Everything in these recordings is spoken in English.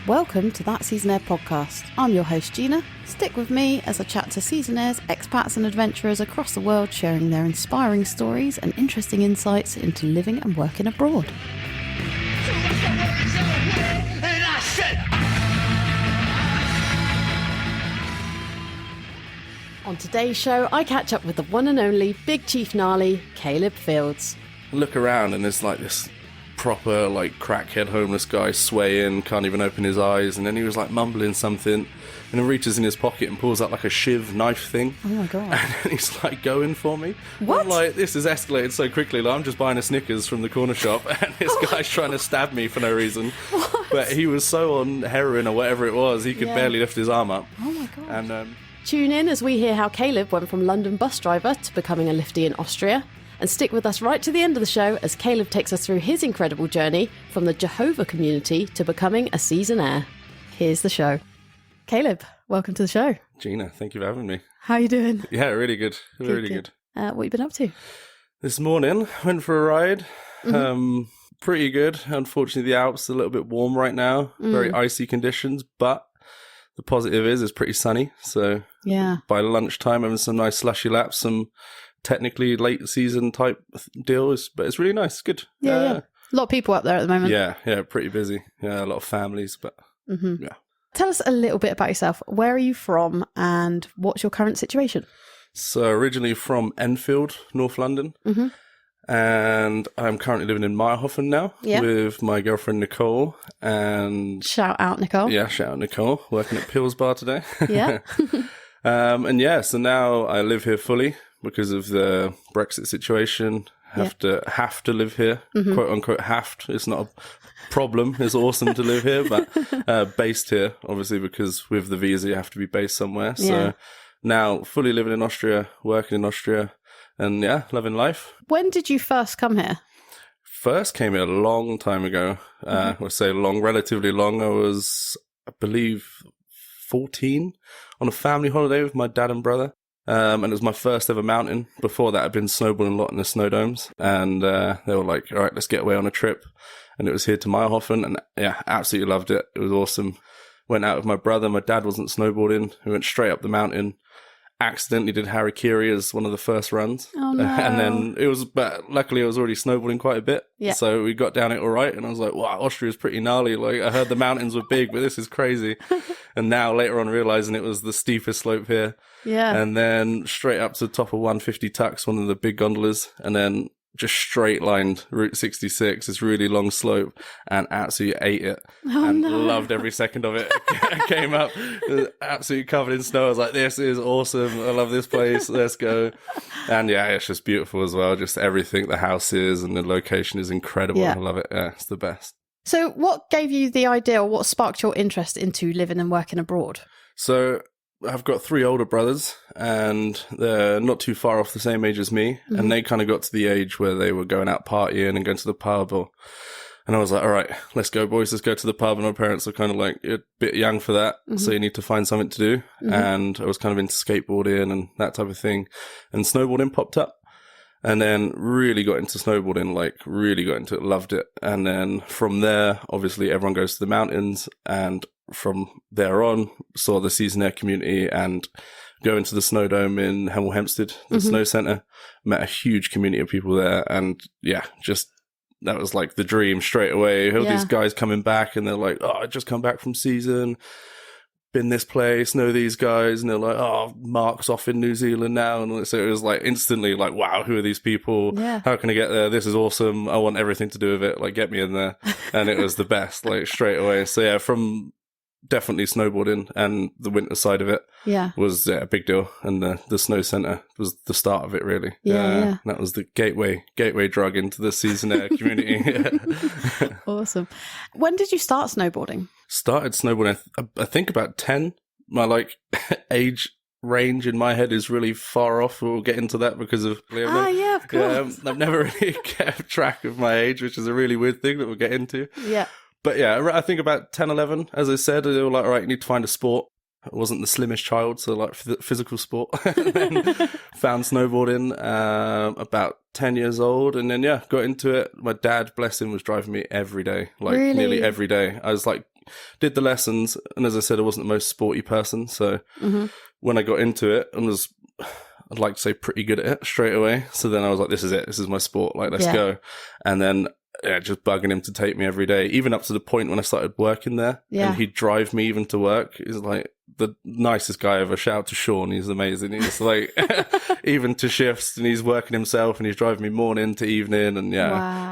Welcome to That Seasonaire podcast. I'm your host Gina. Stick with me as I chat to Seasonaires, expats and adventurers across the world sharing their inspiring stories and interesting insights into living and working abroad. On today's show, I catch up with the one and only Big Chief Gnarly, Caleb Fields. I look around and there's like this proper like crackhead homeless guy swaying, can't even open his eyes, and then he was like mumbling something and then reaches in his pocket and pulls out like a shiv knife thing. Oh my god. And then he's like going for me. What? I'm like, this has escalated so quickly. Like, I'm just buying a Snickers from the corner shop and this guy's trying to stab me for no reason. What? But he was so on heroin or whatever it was, he could barely lift his arm up. Oh my god. And Tune in as we hear how Caleb went from London bus driver to becoming a Lifty in Austria. And stick with us right to the end of the show as Caleb takes us through his incredible journey from the Jehovah community to becoming a Seasonaire. Here's the show. Caleb, welcome to the show. Gina, thank you for having me. How are you doing? Yeah, really good. Really good. What have you been up to? This morning, went for a ride. Pretty good. Unfortunately, the Alps are a little bit warm right now. Very icy conditions, but the positive is it's pretty sunny. So Yeah. by lunchtime, having some nice slushy laps, some technically late season type deals, but it's really nice. Good. Yeah. A lot of people up there at the moment. Yeah, pretty busy. Yeah, a lot of families, but yeah. Tell us a little bit about yourself. Where are you from and what's your current situation? So originally from Enfield, North London. And I'm currently living in Meyerhofen now with my girlfriend Nicole. And Shout out, Nicole. yeah, shout out Nicole, working at Pils Bar today. Yeah. So now I live here fully because of the Brexit situation. Have to live here, quote unquote have to. It's not a problem. It's awesome to live here, but based here, obviously, because with the visa you have to be based somewhere. Yeah. So now fully living in Austria, working in Austria, and yeah, loving life. When did you first come here? First came here a long time ago. I say long, relatively long. I was, I believe, 14 on a family holiday with my dad and brother. And it was my first ever mountain. Before that, I'd been snowboarding a lot in the snow domes. And they were like, all right, let's get away on a trip. And it was here to Meyerhofen. And yeah, absolutely loved it. It was awesome. Went out with my brother. My dad wasn't snowboarding. We went straight up the mountain. Accidentally did Harikiri as one of the first runs. Oh, no. And then but luckily I was already snowboarding quite a bit. Yeah. So we got down it all right. And I was like, wow, Austria's pretty gnarly. Like, I heard the mountains were big, but this is crazy. And now later on realizing it was the steepest slope here. Yeah. And then straight up to the top of 150 Tux, one of the big gondolas. And then just straight lined Route 66, this really long slope, and absolutely ate it. And loved every second of it. I came up absolutely covered in snow. I was like, this is awesome. I love this place. Let's go. And yeah, it's just beautiful as well. Just everything, the house is and the location is incredible. Yeah. I love it. Yeah, it's the best. So what gave you the idea, or what sparked your interest into living and working abroad? So I've got 3 older brothers and they're not too far off the same age as me. And they kind of got to the age where they were going out partying and going to the pub. And I was like, all right, let's go, boys. Let's go to the pub. And my parents were kind of like, you're a bit young for that. So you need to find something to do. And I was kind of into skateboarding and that type of thing. And snowboarding popped up. And then really got into snowboarding, like really got into it, loved it. And then from there, obviously everyone goes to the mountains. And from there on, saw the Seasonaire community and go into the Snow Dome in Hemel Hempstead, the snow centre. Met a huge community of people there. And yeah, just that was like the dream straight away. All these guys coming back and they're like, oh, I just come back from season. Been this place, know these guys, and they're like, oh, Mark's off in New Zealand now. And so it was like instantly like, wow, who are these people? Yeah. How can I get there? This is awesome. I want everything to do with it. Like, get me in there. And it was the best, like straight away. So yeah, from definitely snowboarding and the winter side of it was a big deal. And the snow centre was the start of it, really. Yeah. That was the gateway drug into the Seasonaire community. Awesome. When did you start snowboarding? Started snowboarding, I think about 10. My like age range in my head is really far off. We'll get into that because of... of course. I've never really kept track of my age, which is a really weird thing that we'll get into. Yeah. But yeah, I think about 10, 11, as I said, they were like, all right, you need to find a sport. I wasn't the slimmest child, so like physical sport. And then found snowboarding about 10 years old, and then got into it. My dad, bless him, was driving me every day, like Really? nearly every day. I was like, did the lessons, and as I said, I wasn't the most sporty person, so when I got into it and was, I'd like to say, pretty good at it straight away. So then I was like, this is it. This is my sport. Like, let's go. And then just bugging him to take me every day, even up to the point when I started working there. And he'd drive me even to work. He's like the nicest guy ever. Shout out to Sean. He's amazing. He's like, even to shifts, and he's working himself, and he's driving me morning to evening. And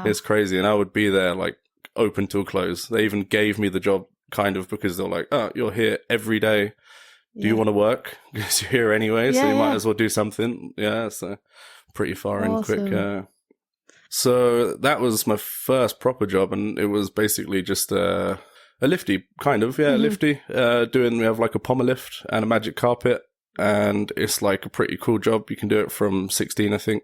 it's crazy. And I would be there like open till close. They even gave me the job kind of because they're like, oh, you're here every day. Do you want to work? Because you're here anyway, so you might as well do something. Yeah, so pretty far in quick. So that was my first proper job, and it was basically just a lifty, kind of, lifty. We have like a pommel lift and a magic carpet, and it's like a pretty cool job. You can do it from 16, I think.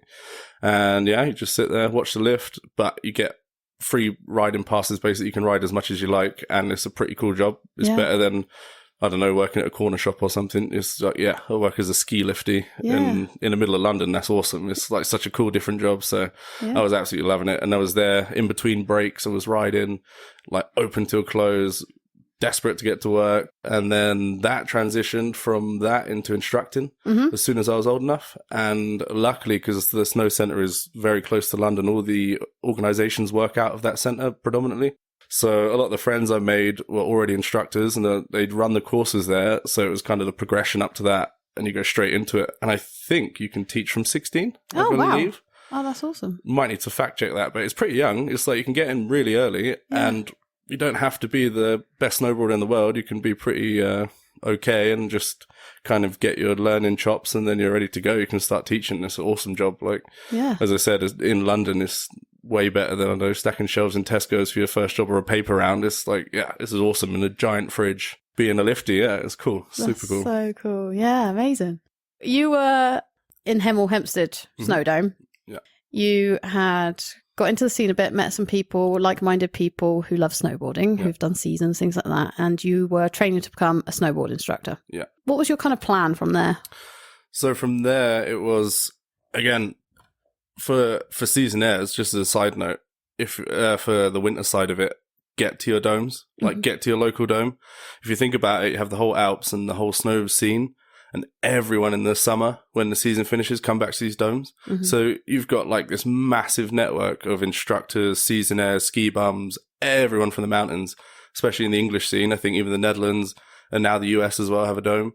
And you just sit there, watch the lift, but you get free riding passes, basically. You can ride as much as you like, and it's a pretty cool job. It's better than, I don't know, working at a corner shop or something. It's like, I work as a ski lifty in the middle of London. That's awesome. It's like such a cool, different job. So I was absolutely loving it. And I was there in between breaks. I was riding, like open till close, desperate to get to work. And then that transitioned from that into instructing as soon as I was old enough. And luckily, because the snow centre is very close to London, all the organisations work out of that centre predominantly. So a lot of the friends I made were already instructors, and they'd run the courses there. So it was kind of the progression up to that, and you go straight into it. And I think you can teach from 16, I believe. Wow. Oh, that's awesome. Might need to fact check that, but it's pretty young. It's like you can get in really early, and you don't have to be the best snowboarder in the world. You can be pretty okay and just kind of get your learning chops, and then you're ready to go. You can start teaching. It's an awesome job. Like, as I said, in London, it's way better than, I know, stacking shelves in Tesco's for your first job or a paper round. It's like, this is awesome. In a giant fridge, being a lifty, it's cool. Super cool. So cool. Yeah, amazing. You were in Hemel Hempstead Snowdome. Yeah. You had got into the scene a bit, met some people, like-minded people who love snowboarding, who've done seasons, things like that, and you were training to become a snowboard instructor. Yeah. What was your kind of plan from there? So from there, it was, again, for Seasonaires, just as a side note, if for the winter side of it, get to your domes, like get to your local dome. If you think about it, you have the whole Alps and the whole snow scene, and everyone in the summer, when the season finishes, come back to these domes. So you've got like this massive network of instructors, Seasonaires, ski bums, everyone from the mountains, especially in the English scene. I think even the Netherlands and now the US as well have a dome.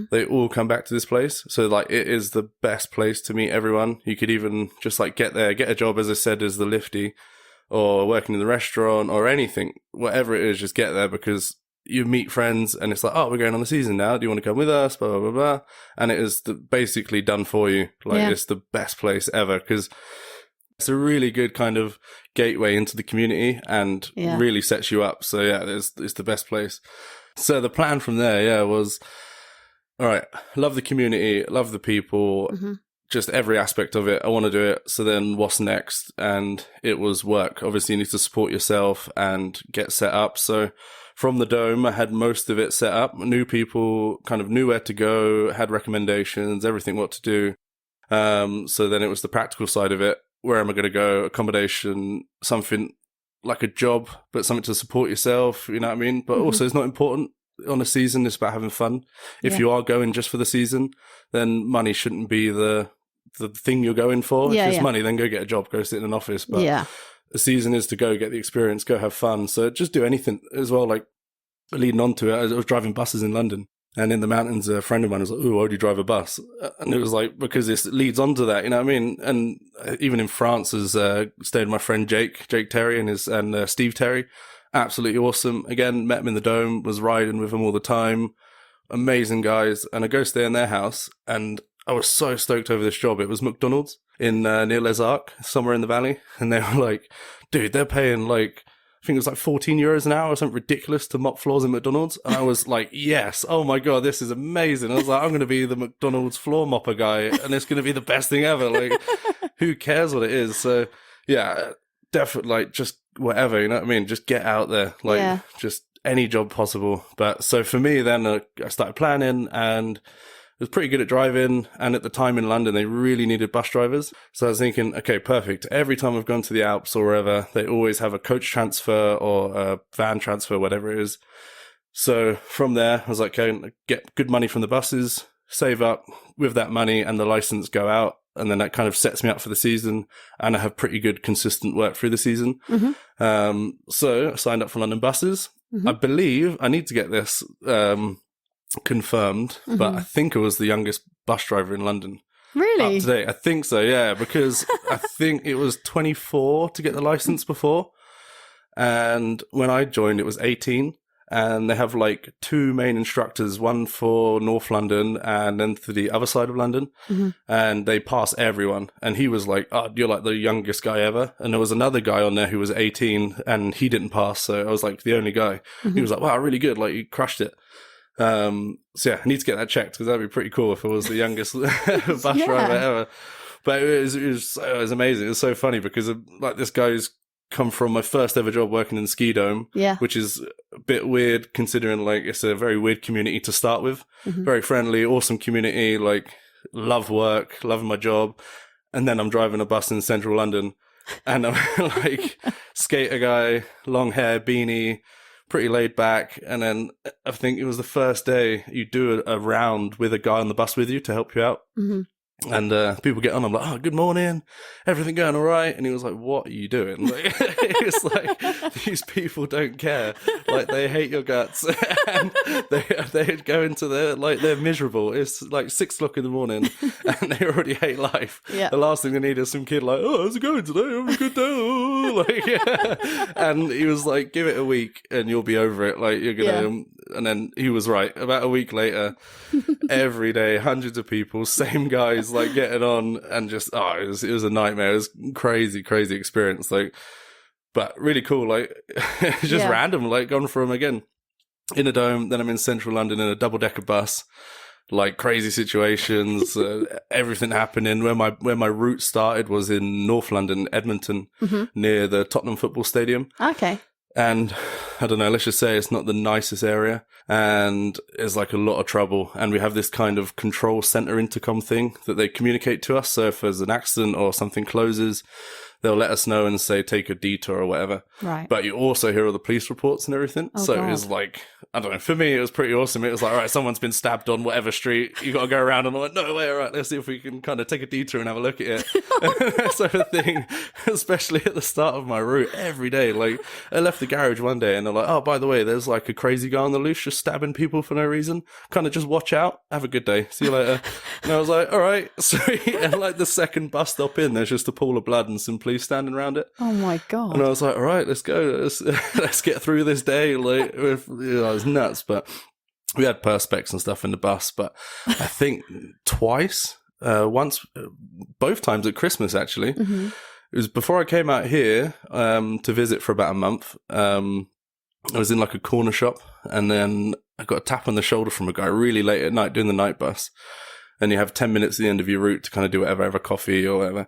They all come back to this place. So like it is the best place to meet everyone. You could even just like get there, get a job, as I said, as the lifty, or working in the restaurant or anything, whatever it is, just get there, because you meet friends and it's like, oh, we're going on the season now. Do you want to come with us? Blah, blah, blah, blah. And it is basically done for you. Like it's the best place ever, because it's a really good kind of gateway into the community and really sets you up. So it's the best place. So the plan from there, was, all right, love the community, love the people, just every aspect of it. I want to do it. So then what's next? And it was work. Obviously, you need to support yourself and get set up. So from the dome, I had most of it set up. Knew people, kind of knew where to go, had recommendations, everything what to do. So then it was the practical side of it. Where am I going to go? Accommodation, something like a job, but something to support yourself, you know what I mean? But also it's not important on a season, it's about having fun. If you are going just for the season, then money shouldn't be the thing you're going for. If it's money, then go get a job, go sit in an office. But a season is to go get the experience, go have fun. So just do anything as well. Like leading on to it, I was driving buses in London. And in the mountains, a friend of mine was like, "Oh, why do you drive a bus?" And it was like, because this leads on to that, you know what I mean? And even in France, as stayed with my friend Jake Terry and Steve Terry, absolutely awesome. Again, met him in the dome, was riding with him all the time. Amazing guys. And I go stay in their house, and I was so stoked over this job. It was McDonald's in near Les Arcs, somewhere in the valley. And they were like, dude, they're paying like, I think it was like €14 an hour or something ridiculous to mop floors in McDonald's. And I was like, yes, oh my God, this is amazing. I was like, I'm going to be the McDonald's floor mopper guy, and it's going to be the best thing ever. Like, who cares what it is? So yeah, definitely, like, just whatever, you know what I mean? Just get out there. Like, just any job possible. But so for me, then I started planning and was pretty good at driving. And at the time in London, they really needed bus drivers. So I was thinking, okay, perfect. Every time I've gone to the Alps or wherever, they always have a coach transfer or a van transfer, whatever it is. So from there, I was like, okay, get good money from the buses, save up with that money and the license go out. And then that kind of sets me up for the season. And I have pretty good, consistent work through the season. So I signed up for London buses. I believe I need to get this confirmed, but I think I was the youngest bus driver in London. Really? Up to date. I think so, yeah, because I think it was 24 to get the license before. And when I joined, it was 18. And they have like two main instructors, one for North London and then for the other side of London. And they pass everyone. And he was like, oh, you're like the youngest guy ever. And there was another guy on there who was 18 and he didn't pass. So I was like the only guy. He was like, wow, really good. Like, you crushed it. So yeah, I need to get that checked because that'd be pretty cool if I was the youngest bus driver ever. But it was amazing. It was so funny because like this guy's come from my first ever job working in the ski dome, which is a bit weird considering like it's a very weird community to start with. Very friendly, awesome community, like love work, loving my job. And then I'm driving a bus in central London and I'm like skater guy, long hair, beanie, pretty laid back. And then I think it was the first day you do a round with a guy on the bus with you to help you out. And people get on, I'm like, oh, good morning, everything going all right? And he was like, what are you doing? Like, it's like, these people don't care. Like, they hate your guts. And they go into their, like, they're miserable. It's like 6 o'clock in the morning and they already hate life. The last thing they need is some kid like, oh, how's it going today? Having a good day. Like, yeah. And he was like, give it a week and you'll be over it. Like, you're going to, and then he was right. About a week later, every day, hundreds of people, same guys, like getting on and just, it was a nightmare. It was crazy experience. Like, but really cool. Like, just random, like gone from, again, in a dome, then I'm in central London in a double-decker bus, like crazy situations, everything happening. Where my route started was in North London, Edmonton, near the Tottenham football stadium. Okay. And I don't know, let's just say it's not the nicest area and there's like a lot of trouble. And we have this kind of control center intercom thing that they communicate to us. So if there's an accident or something closes, they'll let us know and say, take a detour or whatever. Right. But you also hear all the police reports and everything. Oh, so God. it was like, I don't know, for me, it was pretty awesome. It was like, all right, someone's been stabbed on whatever street. You got to go around. And I'm like, no way, all right, let's see if we can kind of take a detour and have a look at it. That sort of thing, especially at the start of my route every day. Like, I left the garage one day and they're like, oh, by the way, there's like a crazy guy on the loose just stabbing people for no reason. Kind of just watch out. Have a good day. See you later. And I was like, all right, sweet. And like the second bus stop in, there's just a pool of blood and some police standing around it. Oh my God. And I was like, all right, let's go. Let's get through this day. Like, it was nuts. But we had perspex and stuff in the bus. But I think twice, once, both times at Christmas, actually. It was before I came out here to visit for about a month. I was in like a corner shop and then I got a tap on the shoulder from a guy really late at night doing the night bus. And you have 10 minutes at the end of your route to kind of do whatever, have a coffee or whatever.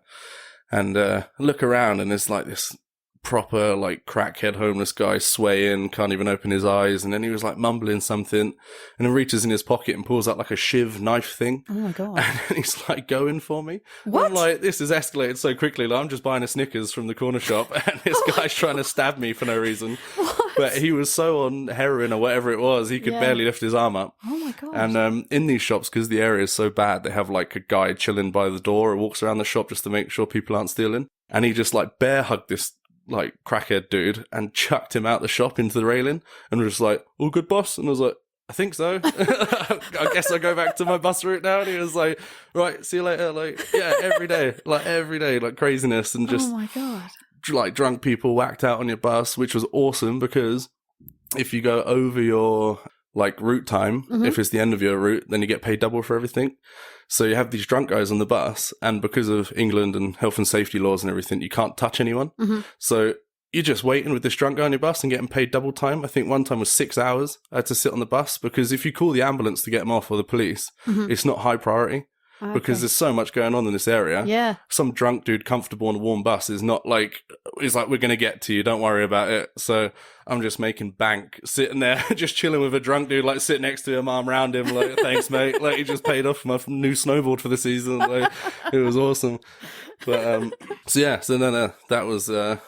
And look around and there's like this proper like crackhead homeless guy swaying, can't even open his eyes. And then he was like mumbling something and then reaches in his pocket and pulls out like a shiv knife thing. Oh my God. And then he's like going for me. What? And I'm like, this has escalated so quickly. Like, I'm just buying a Snickers from the corner shop and this guy's trying to stab me for no reason. What? But he was so on heroin or whatever it was, he could barely lift his arm up. Oh my God. And in these shops, because the area is so bad, they have like a guy chilling by the door or walks around the shop just to make sure people aren't stealing. And he just like bear hugged this like crackhead dude and chucked him out the shop into the railing and was just like, all good, boss? And I was like, I think so. I guess I go back to my bus route now. And he was like, right, see you later. Like, yeah, every day, like craziness and just oh my God. like drunk people whacked out on your bus, which was awesome because if you go over your like route time, if it's the end of your route, then you get paid double for everything. So you have these drunk guys on the bus, and because of England and health and safety laws and everything, you can't touch anyone. So you're just waiting with this drunk guy on your bus and getting paid double time. I think one time was 6 hours I had to sit on the bus because if you call the ambulance to get him off or the police, it's not high priority. because there's so much going on in this area. Yeah. Some drunk dude comfortable on a warm bus is not like, he's like, we're going to get to you, don't worry about it. So I'm just making bank, sitting there, just chilling with a drunk dude, like sitting next to him, arm around him, like, thanks, mate. Like, he just paid off my new snowboard for the season. Like, it was awesome. But, so then that was that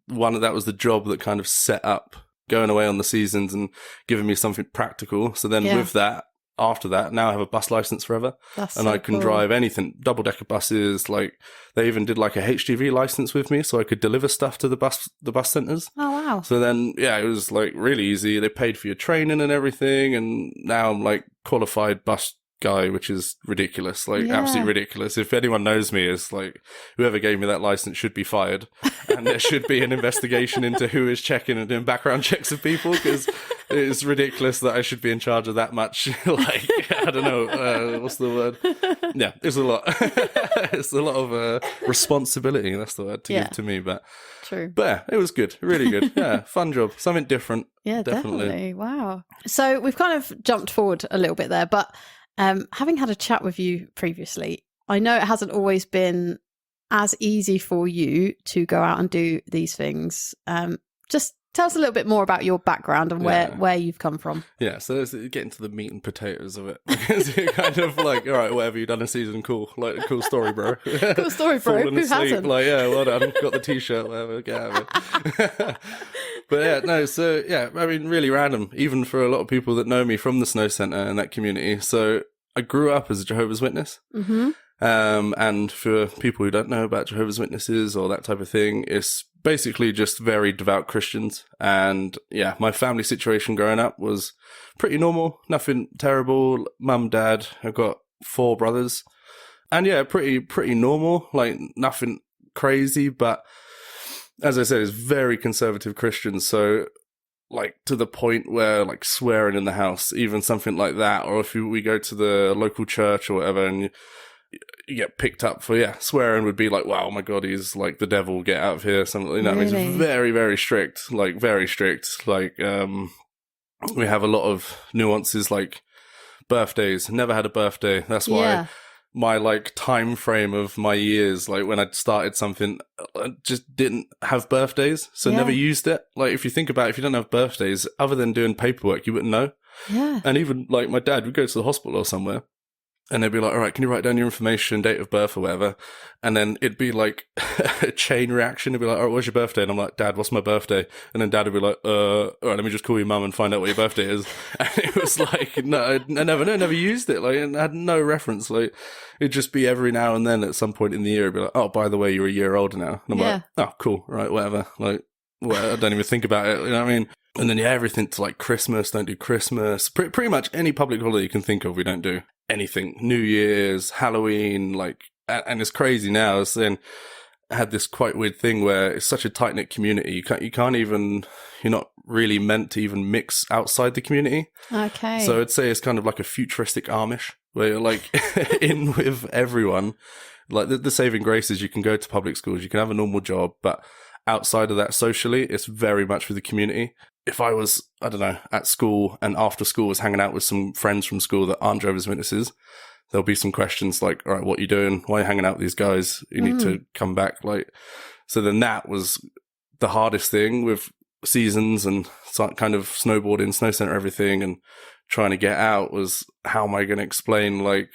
was the job that kind of set up going away on the seasons and giving me something practical. So then with that, after that, now I have a bus license forever. And I can drive anything, double-decker buses. Like, they even did like a HGV license with me so I could deliver stuff to the bus centers. Oh, wow. So then, it was like really easy. They paid for your training and everything. And now I'm like qualified bus guy, which is ridiculous, like absolutely ridiculous. If anyone knows me, it's like whoever gave me that license should be fired, and there should be an investigation into who is checking and doing background checks of people, because it's ridiculous that I should be in charge of that much. Like, I don't know, what's the word? Yeah, it's a lot. It's a lot of responsibility. That's the word to give to me, but. True. But yeah, it was good. Really good. Yeah, fun job. Something different. Yeah, definitely. Wow. So we've kind of jumped forward a little bit there, but having had a chat with you previously, I know it hasn't always been as easy for you to go out and do these things. Just tell us a little bit more about your background and where you've come from. Yeah, so let's get into the meat and potatoes of it. Because you're kind of like, all right, whatever, you've done a season, cool. Like, cool story, bro. Cool story, bro. Who hasn't? Like, yeah, well done. Got the t-shirt, whatever, get out of it. But yeah, no, so yeah, I mean, really random, even for a lot of people that know me from the Snow Centre and that community. So I grew up as a Jehovah's Witness. Mm-hmm. And for people who don't know about Jehovah's Witnesses or that type of thing, it's basically just very devout Christians. And yeah, my family situation growing up was pretty normal, nothing terrible. Mum, dad, I've got 4 brothers. And yeah, pretty normal, like nothing crazy. But as I said, it's very conservative Christians. So like to the point where like swearing in the house, even something like that, or if we go to the local church or whatever and you get picked up for swearing would be like, wow, my god, he's like the devil, get out of here, something like that. Really? It's very, very strict, like very strict. Like we have a lot of nuances, like birthdays. Never had a birthday. That's why my like time frame of my years, like when I started something, I just didn't have birthdays, so never used it. Like if you think about it, if you don't have birthdays, other than doing paperwork, you wouldn't know. Yeah. And even like my dad would go to the hospital or somewhere, and they'd be like, all right, can you write down your information, date of birth or whatever? And then it'd be like a chain reaction. It'd be like, all right, what's your birthday? And I'm like, Dad, what's my birthday? And then Dad would be like, all right, let me just call your mum and find out what your birthday is. And it was like, no, I never used it. Like, and I had no reference. Like, it'd just be every now and then at some point in the year, it'd be like, oh, by the way, you're a year older now. And I'm like, oh, cool, right, whatever. Like, I don't even think about it. You know what I mean? And then, everything to like Christmas, don't do Christmas. Pretty much any public holiday you can think of, we don't do anything. New Year's, Halloween, like, and it's crazy now. It's then had this quite weird thing where it's such a tight-knit community. You can't even, you're not really meant to even mix outside the community. Okay. So I'd say it's kind of like a futuristic Amish where you're like in with everyone. Like the saving grace is you can go to public schools, you can have a normal job, but outside of that socially, it's very much for the community. If I was, I don't know, at school and after school was hanging out with some friends from school that aren't Jehovah's Witnesses, there'll be some questions like, all right, what are you doing? Why are you hanging out with these guys? You need to come back. Like, so then that was the hardest thing with seasons and kind of snowboarding, snow center, everything, and trying to get out was, how am I going to explain, like,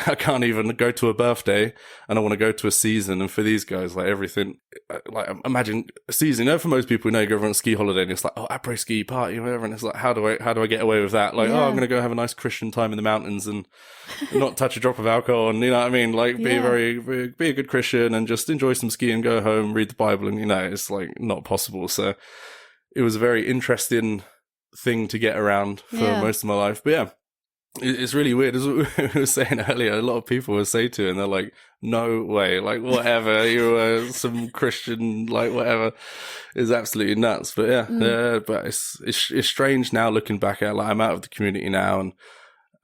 I can't even go to a birthday and I want to go to a season. And for these guys, like everything, like imagine a season, for most people, you go on a ski holiday and it's like, oh, après ski party, whatever. And it's like, how do I get away with that? Like, oh, I'm going to go have a nice Christian time in the mountains and not touch a drop of alcohol. And you know what I mean? Like be a good Christian and just enjoy some skiing, go home, read the Bible. And it's like not possible. So it was a very interesting thing to get around for most of my life. But yeah. It's really weird, as we were saying earlier, a lot of people will say to it and they're like, no way, like whatever, you're some Christian, like whatever, is absolutely nuts. But but it's strange now looking back at it. Like I'm out of the community now, and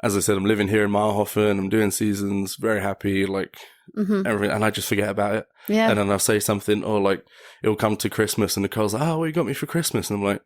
as I said, I'm living here in Marhofen, I'm doing seasons, very happy, like everything, and I just forget about it. And then I'll say something, or like it'll come to Christmas and Nicole's like, oh, what you got me for Christmas? And I'm like,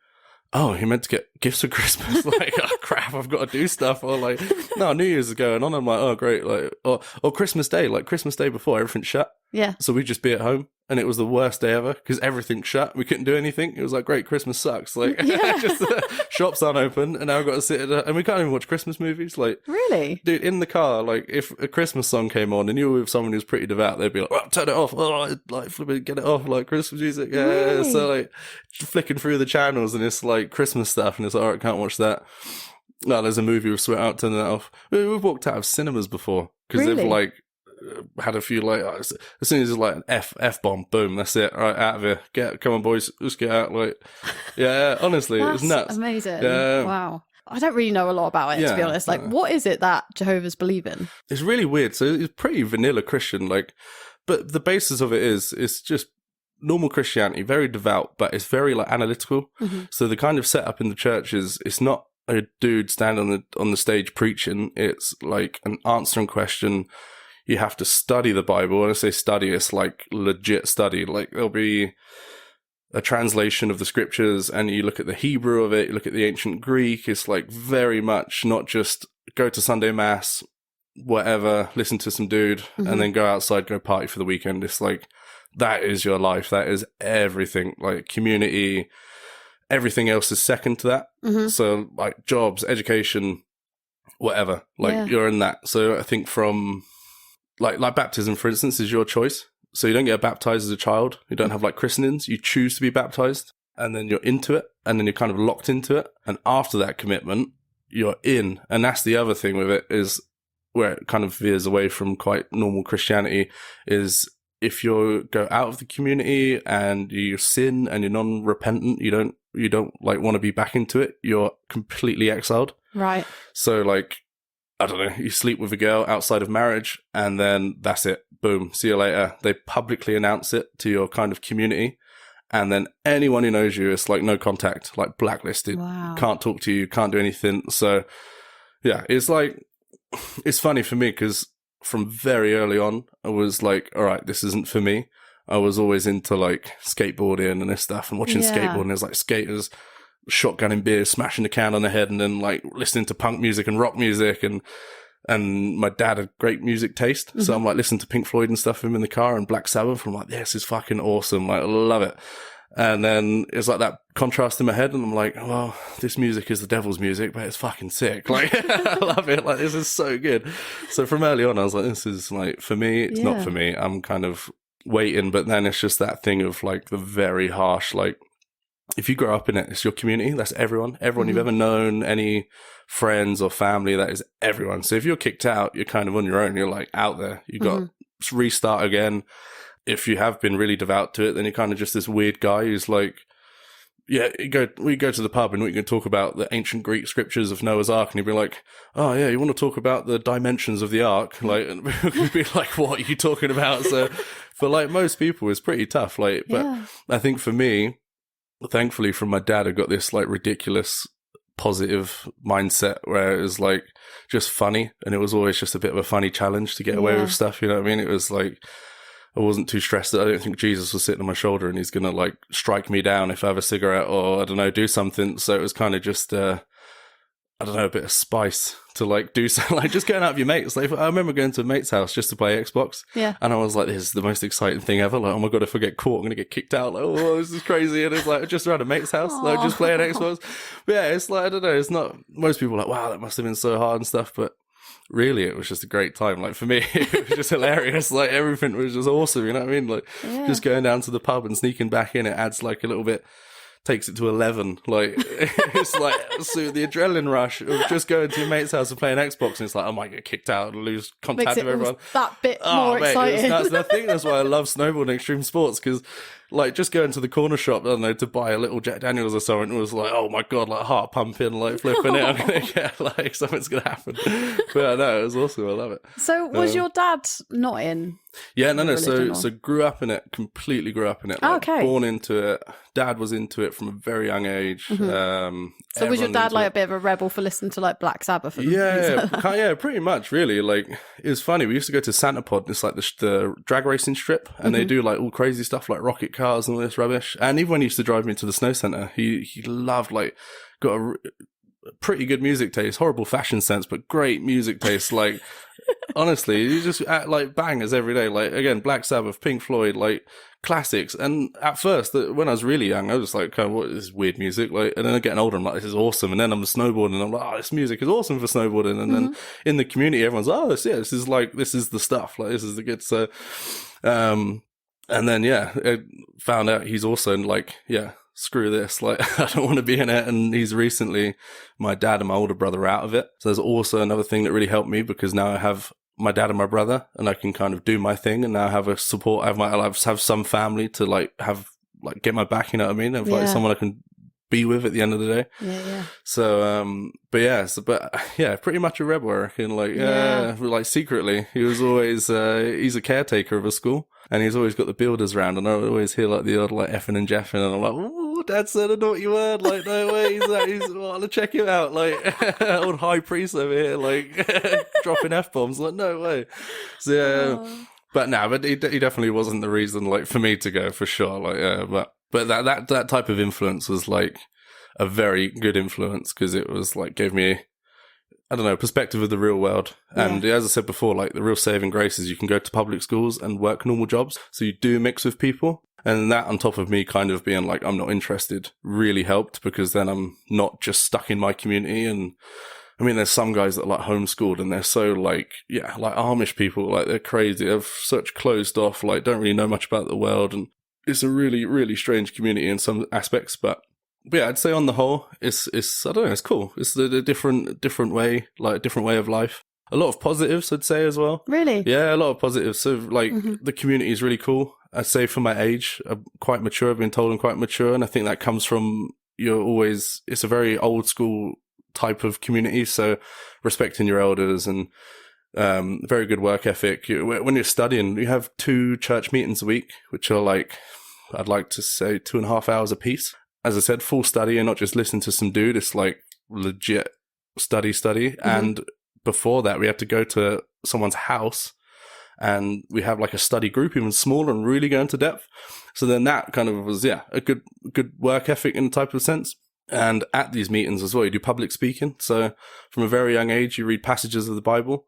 oh, he meant to get gifts for Christmas. Like, oh crap, I've got to do stuff. Or like, no, New Year's is going on. I'm like, oh great. Like, or Christmas Day, like Christmas Day before, everything's shut. Yeah. So we'd just be at home, and it was the worst day ever because everything's shut. We couldn't do anything. It was like, great, Christmas sucks. Like, just shops aren't open, and now I've got to sit and we can't even watch Christmas movies. Like, really, dude, in the car, like if a Christmas song came on and you were with someone who's pretty devout, they'd be like, oh, turn it off. Oh, like flipping, get it off. Like Christmas music. Yeah. Really? So like flicking through the channels, and it's like Christmas stuff, and it's like, all right, can't watch that. No, there's a movie we've sweat out, turning that off. We've walked out of cinemas before because they've like had a few like as soon as it's like an F bomb, boom, that's it. All right, out of here. Come on, boys, let's get out. Like, yeah, honestly, it was nuts. Amazing. Yeah. Wow. I don't really know a lot about it, to be honest. Like, what is it that Jehovah's believe in? It's really weird. So it's pretty vanilla Christian, like, but the basis of it is it's just normal Christianity, very devout, but it's very like analytical. Mm-hmm. So the kind of setup in the church is it's not a dude standing on the stage preaching. It's like an answering question. You have to study the Bible. When I say study, it's like legit study. Like there'll be a translation of the scriptures and you look at the Hebrew of it, you look at the ancient Greek. It's like very much not just go to Sunday mass, whatever, listen to some dude, and then go outside, go party for the weekend. It's like, that is your life. That is everything. Like community, everything else is second to that. So like jobs, education, whatever, like you're in that. So I think from like baptism, for instance, is your choice. So you don't get baptized as a child. You don't have like christenings. You choose to be baptized and then you're into it and then you're kind of locked into it. And after that commitment, you're in. And that's the other thing with it is where it kind of veers away from quite normal Christianity is if you go out of the community and you sin and you're non-repentant, you don't like want to be back into it, you're completely exiled. Right. So like, I don't know, you sleep with a girl outside of marriage and then that's it. Boom. See you later. They publicly announce it to your kind of community. And then anyone who knows you, it's like no contact, like blacklisted. Wow. Can't talk to you, can't do anything. So yeah, it's like, it's funny for me because from very early on, I was like, all right, this isn't for me. I was always into like skateboarding and this stuff and watching skateboarding. There's like skaters shotgunning beers, smashing the can on the head and then like listening to punk music and rock music and my dad had great music taste. So I'm like listening to Pink Floyd and stuff with him in the car and Black Sabbath. I'm like, this is fucking awesome. Like, I love it. And then it's like that contrast in my head and I'm like, well, this music is the devil's music, but it's fucking sick. Like, I love it. Like, this is so good. So from early on, I was like, this is like, for me, it's not for me. I'm kind of waiting. But then it's just that thing of like the very harsh, like, if you grow up in it, it's your community. That's everyone you've ever known, any friends or family, that is everyone. So if you're kicked out, you're kind of on your own. You're like out there. You got to restart again. If you have been really devout to it, then you're kind of just this weird guy who's like, yeah, we go to the pub and we can talk about the ancient Greek scriptures of Noah's Ark, and you'd be like, oh yeah, you want to talk about the dimensions of the Ark? Like, and we'd be like, what are you talking about? So for like most people, it's pretty tough. Like, but I think for me, thankfully from my dad, I got this like ridiculous positive mindset where it was like just funny, and it was always just a bit of a funny challenge to get away with stuff. You know what I mean? It was like, I wasn't too stressed that I don't think Jesus was sitting on my shoulder and he's going to like strike me down if I have a cigarette or I don't know, do something. So it was kind of just, I don't know, a bit of spice to like do something, like just going out with your mates. Like I remember going to a mate's house just to play Xbox. Yeah. And I was like, this is the most exciting thing ever. Like, oh my God, if I get caught, I'm going to get kicked out. Like, oh, this is crazy. And it's like just around a mate's house, like just playing Xbox. But yeah, it's like, I don't know, it's not, most people are like, wow, that must have been so hard and stuff. But really, it was just a great time. Like for me, it was just hilarious. Like everything was just awesome. You know what I mean? Like just going down to the pub and sneaking back in, it adds like a little bit, takes it to 11. Like it's like so the adrenaline rush of just going to your mate's house and playing Xbox, and it's like I might get kicked out and lose contact with everyone. That bit more exciting. That's the thing. That's why I love snowboarding extreme sports, because like just going to the corner shop, I don't know, to buy a little Jack Daniels or something was like, oh my God, like heart pumping, like flipping it. I'm gonna get like something's gonna happen. But I know it was awesome. I love it. So was your dad not in? Yeah, no. So grew up in it. Completely grew up in it. Like, born into it. Dad was into it from a very young age. So was your dad like a bit of a rebel for listening to like Black Sabbath? Yeah, pretty much. Really, like it was funny. We used to go to Santa Pod. It's like the drag racing strip, and they do like all crazy stuff like rocket cars and all this rubbish. And even when he used to drive me to the snow centre, he loved, like, got a pretty good music taste, horrible fashion sense, but great music taste. Like, honestly, he just like bangers every day. Like, again, Black Sabbath, Pink Floyd, like classics. And at first, when I was really young, I was just like, kind of, what is this weird music? Like, and then I'm getting older, I'm like, this is awesome. And then I'm snowboarding, and I'm like, oh, this music is awesome for snowboarding. And then in the community, everyone's, oh, this is the stuff. Like, this is the good. So, and then I found out he's also like, screw this, like, I don't want to be in it. And he's recently, my dad and my older brother are out of it. So there's also another thing that really helped me, because now I have my dad and my brother, and I can kind of do my thing, and now I have a support. I have some family to like have, like, get my back, you know what I mean? Have like someone I can be with at the end of the day. Yeah. So, pretty much a rebel, I reckon. Like, like secretly, he was always, he's a caretaker of a school, and he's always got the builders around, and I always hear like the odd like effing and jeffing, and I'm like, ooh, Dad said a naughty word. Like, no way, he's want to check him out. Like, old high priest over here, like dropping F-bombs. Like, no way. So, but he definitely wasn't the reason, like, for me to go, for sure. Like, but that type of influence was like a very good influence, because it was like gave me, I don't know, perspective of the real world. And as I said before, like, the real saving grace is you can go to public schools and work normal jobs. So you do mix with people. And that, on top of me kind of being like, I'm not interested, really helped, because then I'm not just stuck in my community. And I mean, there's some guys that are like homeschooled, and they're so like, like Amish people, like, they're crazy. They're such closed off, like, don't really know much about the world. And it's a really, really strange community in some aspects. But I'd say on the whole, it's I don't know, it's cool. It's a different way, like a different way of life. A lot of positives, I'd say, as well. Really? Yeah, a lot of positives. So, like, the community is really cool. I'd say for my age, I'm quite mature. I've been told I'm quite mature. And I think that comes from, it's a very old school type of community. So respecting your elders, and very good work ethic. When you're studying, you have 2 church meetings a week, which are like, I'd like to say 2.5 hours a piece. As I said, full study, and not just listen to some dude. It's like legit study. And before that, we had to go to someone's house, and we have like a study group, even smaller, and really go into depth. So then that kind of was, a good work ethic in a type of sense. And at these meetings as well, you do public speaking. So from a very young age, you read passages of the Bible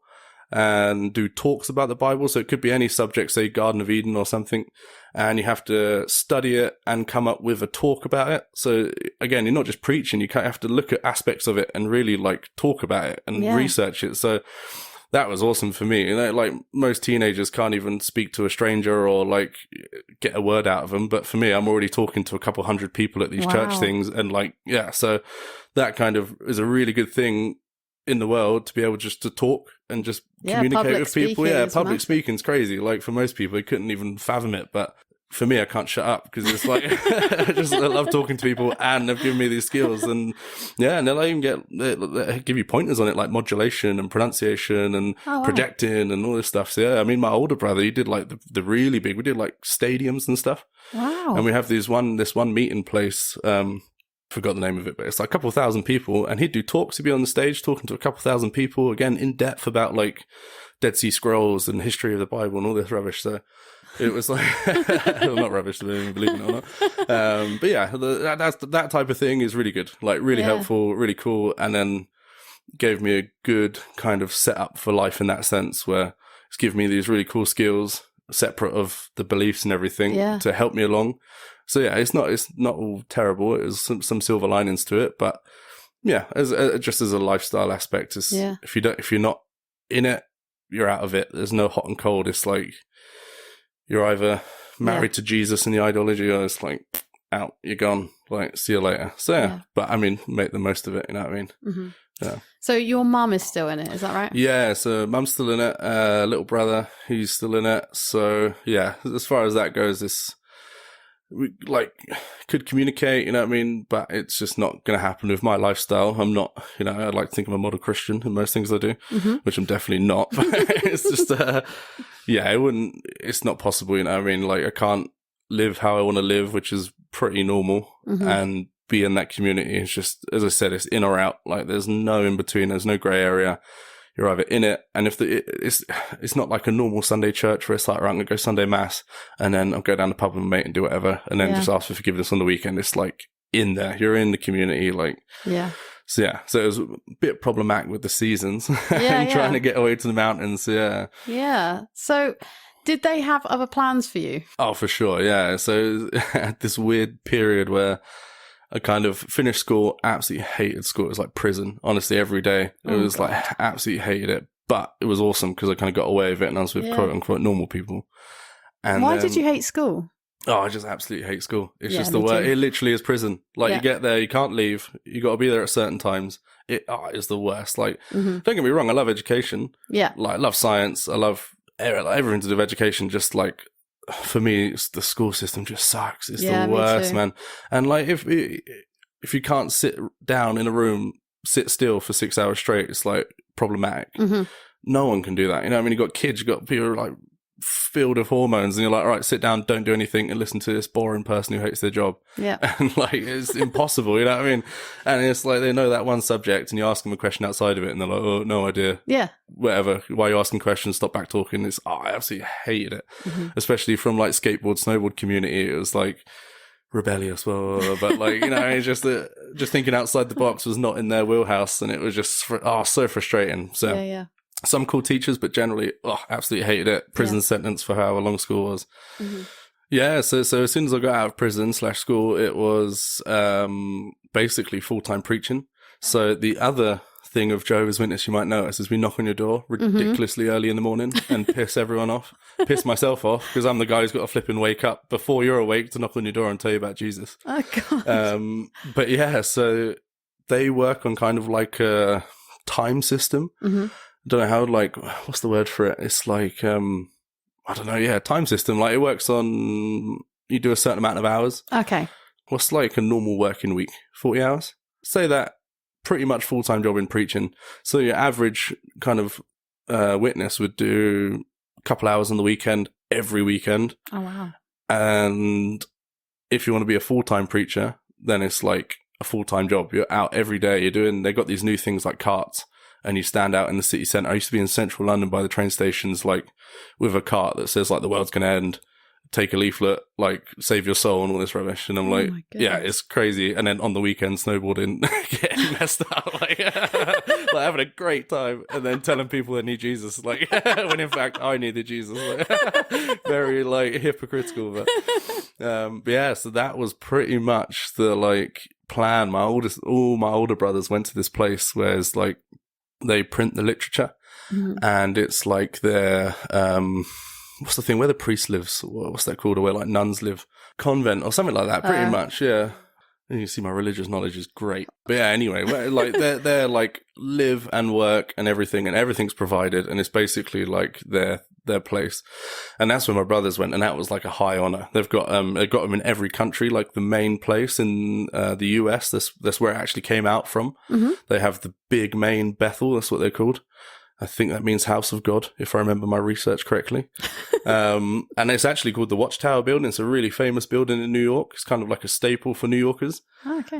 and do talks about the Bible. So it could be any subject, say Garden of Eden or something, and you have to study it and come up with a talk about it. So again, you're not just preaching, you have to look at aspects of it and really like talk about it and research it. So that was awesome for me. Like, most teenagers can't even speak to a stranger or like get a word out of them. But for me, I'm already talking to a couple hundred people at these church things. And like, so that kind of is a really good thing in the world, to be able just to talk and just communicate with people. Public speaking's crazy. Like, for most people, they couldn't even fathom it. But for me, I can't shut up, because it's like, I love talking to people, and they've given me these skills. And and they'll even they give you pointers on it, like modulation and pronunciation and projecting and all this stuff. So I mean, my older brother, he did like the really big, we did like stadiums and stuff. Wow. And we have this one meeting place, forgot the name of it, but it's like a couple thousand people, and he'd do talks. He'd be on the stage talking to a couple thousand people, again, in depth about like Dead Sea Scrolls and history of the Bible and all this rubbish. So it was like, not rubbish, believe it or not. But that type of thing is really good, like really helpful, really cool. And then gave me a good kind of setup for life in that sense, where it's given me these really cool skills separate of the beliefs and everything to help me along. So it's not all terrible. There's some silver linings to it, but just as a lifestyle aspect, if you're not in it, you're out of it. There's no hot and cold. It's like you're either married to Jesus and the ideology, or it's like out, you're gone. Like, see you later. So but I mean, make the most of it. You know what I mean? Mm-hmm. Yeah. So your mum is still in it, is that right? Yeah, so mum's still in it. Little brother, he's still in it. So as far as that goes, we like could communicate, you know what I mean? But it's just not going to happen with my lifestyle. I'm not, I'd like to think I'm a model Christian in most things I do, which I'm definitely not. But it's just, it's not possible, you know what I mean? Like, I can't live how I want to live, which is pretty normal, and be in that community. It's just, as I said, it's in or out. Like, there's no in between. There's no grey area. you're either in it, and if it's not like a normal Sunday church where it's like, right, I'm going to go Sunday mass, and then I'll go down the pub with my mate and do whatever, and then just ask for forgiveness on the weekend. It's like in there. You're in the community, like... Yeah. So it was a bit problematic with the seasons and trying to get away to the mountains. Yeah. Yeah. So did they have other plans for you? Oh, for sure. Yeah. So at this weird period where I kind of finished school, absolutely hated school. It was like prison, honestly, every day. It was like, absolutely hated it. But it was awesome because I kind of got away with it and I was with quote unquote normal people. And why did you hate school? Oh, I just absolutely hate school. It's just the way. It literally is prison. Like, you get there, you can't leave. You got to be there at certain times. It is the worst. Like, don't get me wrong, I love education. Yeah. Like, I love science. I love everything to do with education. Just like, for me, the school system just sucks. It's the worst, man. And like, if you can't sit down in a room, sit still for 6 hours straight, it's like problematic. No one can do that. You know what I mean? You got kids, you got people who are like filled of hormones, and you're like, all right, sit down, don't do anything, and listen to this boring person who hates their job. Yeah. And like, it's impossible, you know what I mean? And it's like, they know that one subject, and you ask them a question outside of it, and they're like, oh, no idea. Yeah. Whatever. Why are you asking questions? Stop back talking. I absolutely hated it. Especially from like snowboard community. It was like rebellious, but like, you know, it's just thinking outside the box was not in their wheelhouse, and it was just so frustrating. So some cool teachers, but generally, absolutely hated it. Prison sentence for however long school was. Yeah, so as soon as I got out of prison / school, it was basically full-time preaching. So the other thing of Jehovah's Witness you might notice is we knock on your door ridiculously early in the morning and piss everyone off. Piss myself off, because I'm the guy who's got to flip and wake up before you're awake to knock on your door and tell you about Jesus. Oh, God. But yeah, so they work on kind of like a time system. I don't know how, like, what's the word for it? It's like, I don't know, time system. Like, it works on, you do a certain amount of hours. Okay. What's like a normal working week? 40 hours? Say that, pretty much full-time job in preaching. So your average kind of witness would do a couple hours on the weekend, every weekend. Oh, wow. And if you want to be a full-time preacher, then it's like a full-time job. You're out every day. They've got these new things like carts. And you stand out in the city centre. I used to be in central London by the train stations, like, with a cart that says, like, the world's going to end. Take a leaflet, like, save your soul and all this rubbish. And I'm like, yeah, it's crazy. And then on the weekend, snowboarding, getting messed up, like having a great time. And then telling people they need Jesus, like, when in fact, I needed Jesus. Like, very, like, hypocritical. But yeah, so that was pretty much the, like, plan. All my older brothers went to this place where it's, like, they print the literature, and it's like their, what's the thing, where the priest lives? What's that called? Or where like nuns live? Convent or something like that, pretty much, yeah. And you see my religious knowledge is great. But yeah, anyway, like they're like live and work and everything's provided, and it's basically like their place. And that's where my brothers went, and that was like a high honor. They've got them in every country, like the main place in the US. That's where it actually came out from. They have the big main Bethel, that's what they're called. I think that means House of God, if I remember my research correctly. And it's actually called the Watchtower Building. It's a really famous building in New York. It's kind of like a staple for New Yorkers. Oh, okay.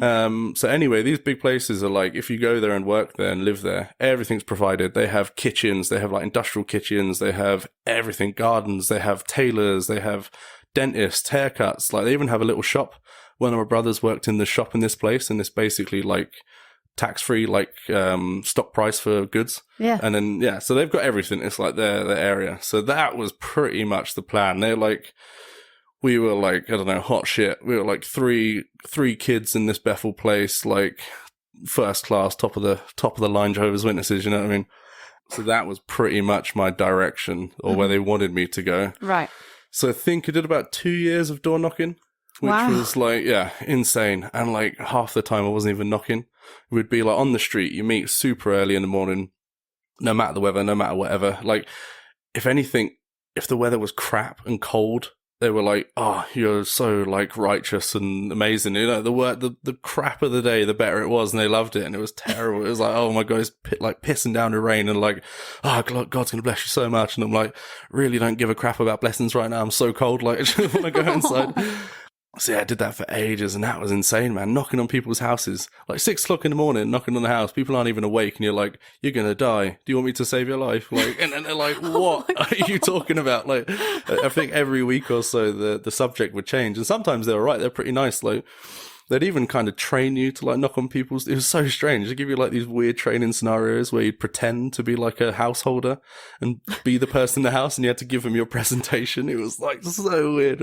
So anyway, these big places are like, if you go there and work there and live there, everything's provided. They have kitchens. They have like industrial kitchens. They have everything, gardens. They have tailors. They have dentists, haircuts. Like, they even have a little shop. One of my brothers worked in the shop in this place, and it's basically like tax-free, like stock price for goods. Yeah. And then, so they've got everything. It's like their area. So that was pretty much the plan. They're like, we were like, I don't know, hot shit. We were like three kids in this Bethel place, like first class, top of the line Jehovah's Witnesses, you know what I mean? So that was pretty much my direction, or where they wanted me to go. Right. So I think I did about 2 years of door knocking, which was like, insane. And like half the time I wasn't even knocking. We'd be like on the street, you meet super early in the morning, no matter the weather, no matter whatever. Like, if anything, if the weather was crap and cold, they were like, oh, you're so like righteous and amazing. You know, the crap of the day, the better it was, and they loved it. And it was terrible. It was like, oh my God, it's like pissing down the rain, and like, oh, God's going to bless you so much. And I'm like, really don't give a crap about blessings right now. I'm so cold. Like, I just want to go inside. So yeah, I did that for ages, and that was insane, man. Knocking on people's houses, like 6 o'clock in the morning, knocking on the house. People aren't even awake, and you're like, "You're gonna die. Do you want me to save your life?" Like, and they're like, "What are you talking about?" Like, I think every week or so, the subject would change, and sometimes they were right. They're pretty nice, like. They'd even kind of train you to like knock on people's. It was so strange. They give you like these weird training scenarios where you'd pretend to be like a householder and be the person in the house, and you had to give them your presentation. It was like so weird.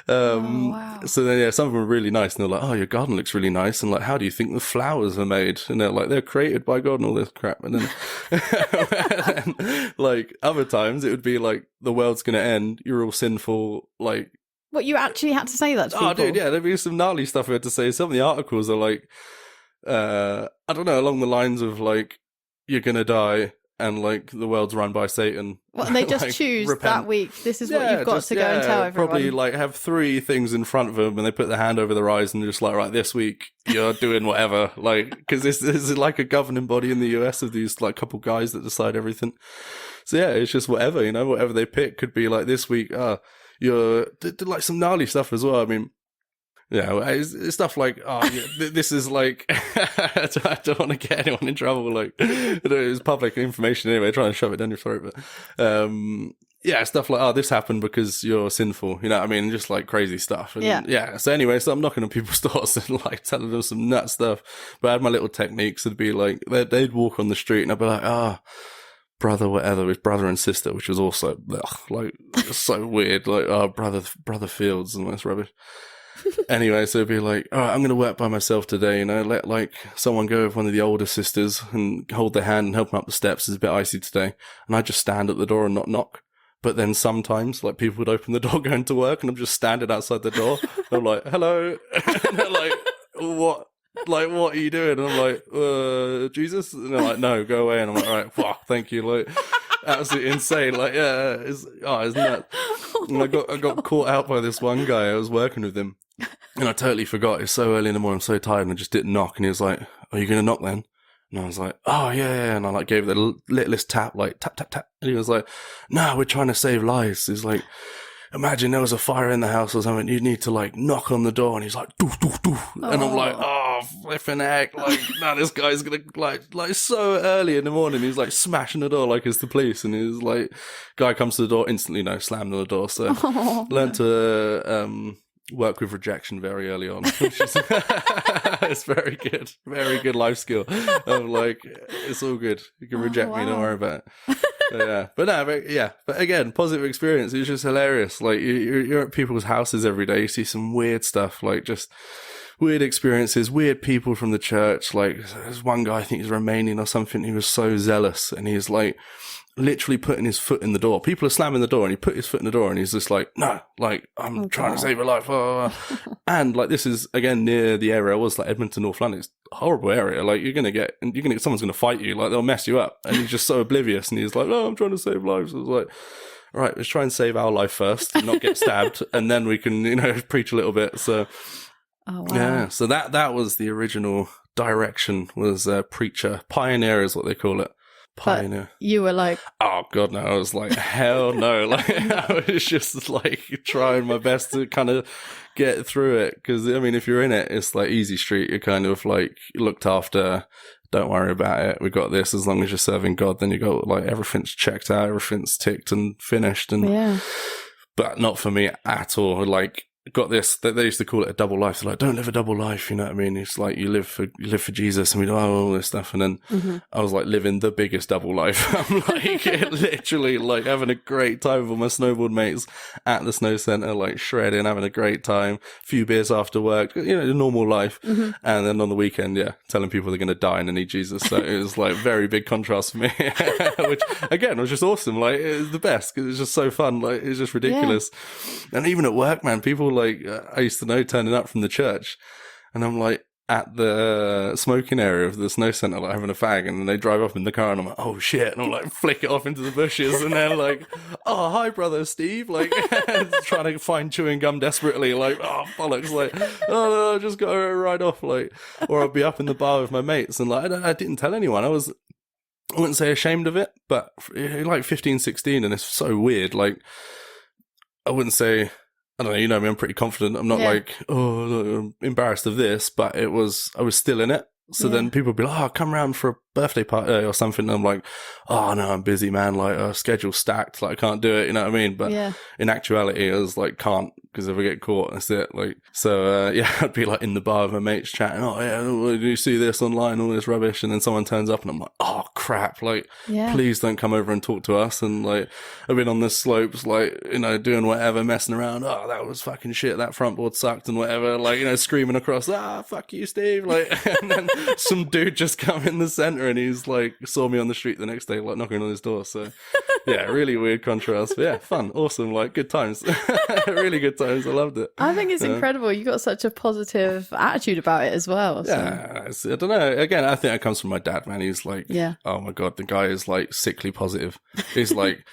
Wow. So then, yeah, some of them were really nice, and they're like, "Oh, your garden looks really nice," and like, "How do you think the flowers are made?" And they're like, "They're created by God," and all this crap. And then, and then like other times, it would be like, "The world's gonna end. You're all sinful." Like. What, you actually had to say that to people? Oh, dude, yeah, there'd be some gnarly stuff we had to say. Some of the articles are like, I don't know, along the lines of like, "You're gonna die," and like, "The world's run by Satan." Well, and they just like, choose repent. that week. This is what you've got to go and tell everyone. Probably like have 3 things in front of them, and they put their hand over their eyes and just like, "Right, this week you're doing whatever." Like, because this is like a governing body in the US of these like couple guys that decide everything. So yeah, it's just whatever, you know, whatever they pick could be like this week. You're did like some gnarly stuff as well. I mean, yeah, it's stuff like, "Oh, yeah, this is like," I don't want to get anyone in trouble. Like, it's public information anyway. Try and shove it down your throat, but yeah, stuff like, "Oh, this happened because you're sinful." You know what I mean? Just like crazy stuff. And, yeah. So anyway, so I'm knocking on people's doors and like telling them some nut stuff. But I had my little techniques. It'd be like they'd walk on the street, and I'd be like, "Ah." Brother, whatever, it's brother and sister, which was also like so weird. Like, "Oh, brother Fields," and that's rubbish. Anyway, so it'd be like, "All right, I'm going to work by myself today. You know, let like someone go with one of the older sisters and hold their hand and help them up the steps. It's a bit icy today." And I just stand at the door and not knock. But then sometimes, like, people would open the door going to work, and I'm just standing outside the door. And I'm like, "Hello," and they're like, "What? Like, what are you doing?" And I'm like, "Jesus?" And they're like, "No, go away." And I'm like, "All right, wow, thank you." Like, absolutely insane. Like, yeah, isn't that? And I got caught out by this one guy. I was working with him, and I totally forgot. It's so early in the morning, I'm so tired, and I just didn't knock. And he was like, "Are you going to knock then?" And I was like, "Oh, yeah." And I like gave it the littlest tap, like tap, tap, tap. And he was like, "No, we're trying to save lives." He's like, "Imagine there was a fire in the house or something. You need to like knock on the door." And he's like, "Doof, doof, doof." And I'm like, "Oh, flipping heck. Like, now this guy's going to like so early in the morning. He's like smashing the door like it's the police." And he's like, guy comes to the door instantly, slammed on the door. So learned to, work with rejection very early on, which is it's very good life skill. I'm like, it's all good. You can reject me, don't worry about it. But again, positive experience. It's just hilarious. Like you're at people's houses every day. You see some weird stuff, like just weird experiences, weird people from the church. Like there's one guy, I think he's Romanian or something. He was so zealous, and he's like literally putting his foot in the door. People are slamming the door, and he put his foot in the door, and he's just like, "No, like I'm trying to save your life." And like this is again near the area I was, like Edmonton, North London. It's a horrible area. Like you're gonna get someone's gonna fight you. Like they'll mess you up, and he's just so oblivious. And he's like, "Oh, I'm trying to save lives." I was like, "All right, let's try and save our life first, and not get stabbed, and then we can preach a little bit." So. Oh, wow. Yeah, so that was the original direction, was preacher. Pioneer is what they call it. Pioneer. But you were like, "Oh, God, no." I was like, hell no. Like, I was just like trying my best to kind of get through it. Because, I mean, if you're in it, it's like easy street. You're kind of like looked after. Don't worry about it. We got this. As long as you're serving God, then you got like everything's checked out, everything's ticked and finished. And yeah. But not for me at all. Like, got this, they used to call it a double life. They're like, "Don't live a double life," you know what I mean? It's like you live for Jesus, and we do all this stuff. And then I was like living the biggest double life. I'm like literally like having a great time with all my snowboard mates at the snow centre, like shredding, having a great time, a few beers after work, the normal life. And then on the weekend, telling people they're going to die and they need Jesus. So it was like very big contrast for me, which again was just awesome. Like it was the best because it was just so fun. Like it was just ridiculous. And even at work, man, people like I used to know turning up from the church, and I'm like at the smoking area of the snow centre, like having a fag, and then they drive up in the car, and I'm like, "Oh shit," and I'm like flick it off into the bushes, and they're like, "Oh, hi brother Steve," like trying to find chewing gum desperately, like, "Oh bollocks," like, "Oh no, I just got to ride off," like, or I'll be up in the bar with my mates, and like I didn't tell anyone. I wouldn't say ashamed of it, but like 15, 16, and it's so weird. Like I wouldn't say I don't know, you know me, I'm pretty confident. I'm not like, I'm embarrassed of this, but I was still in it. So then people would be like, oh, come round for a birthday party or something. And I'm like, oh, no, I'm busy, man. Like, schedule's stacked. Like, I can't do it. You know what I mean? But in actuality, I was like, can't, because if I get caught, that's it. Like, so, I'd be like in the bar with my mates chatting. Oh, yeah, do you see this online? All this rubbish. And then someone turns up and I'm like, oh, crap. Like, please don't come over and talk to us. And like, I've been on the slopes, like, you know, doing whatever, messing around. Oh, that was fucking shit. That front board sucked and whatever. Like, you know, screaming across, fuck you, Steve. Like, and then some dude just come in the center and he's like, saw me on the street the next day, like knocking on his door. So yeah, really weird contrast. But yeah, fun, awesome, like good times. Really good times. I loved it. I think it's incredible. You got such a positive attitude about it as well. So. Yeah, I don't know. Again, I think it comes from my dad, man. He's like, oh my God, the guy is like sickly positive. He's like,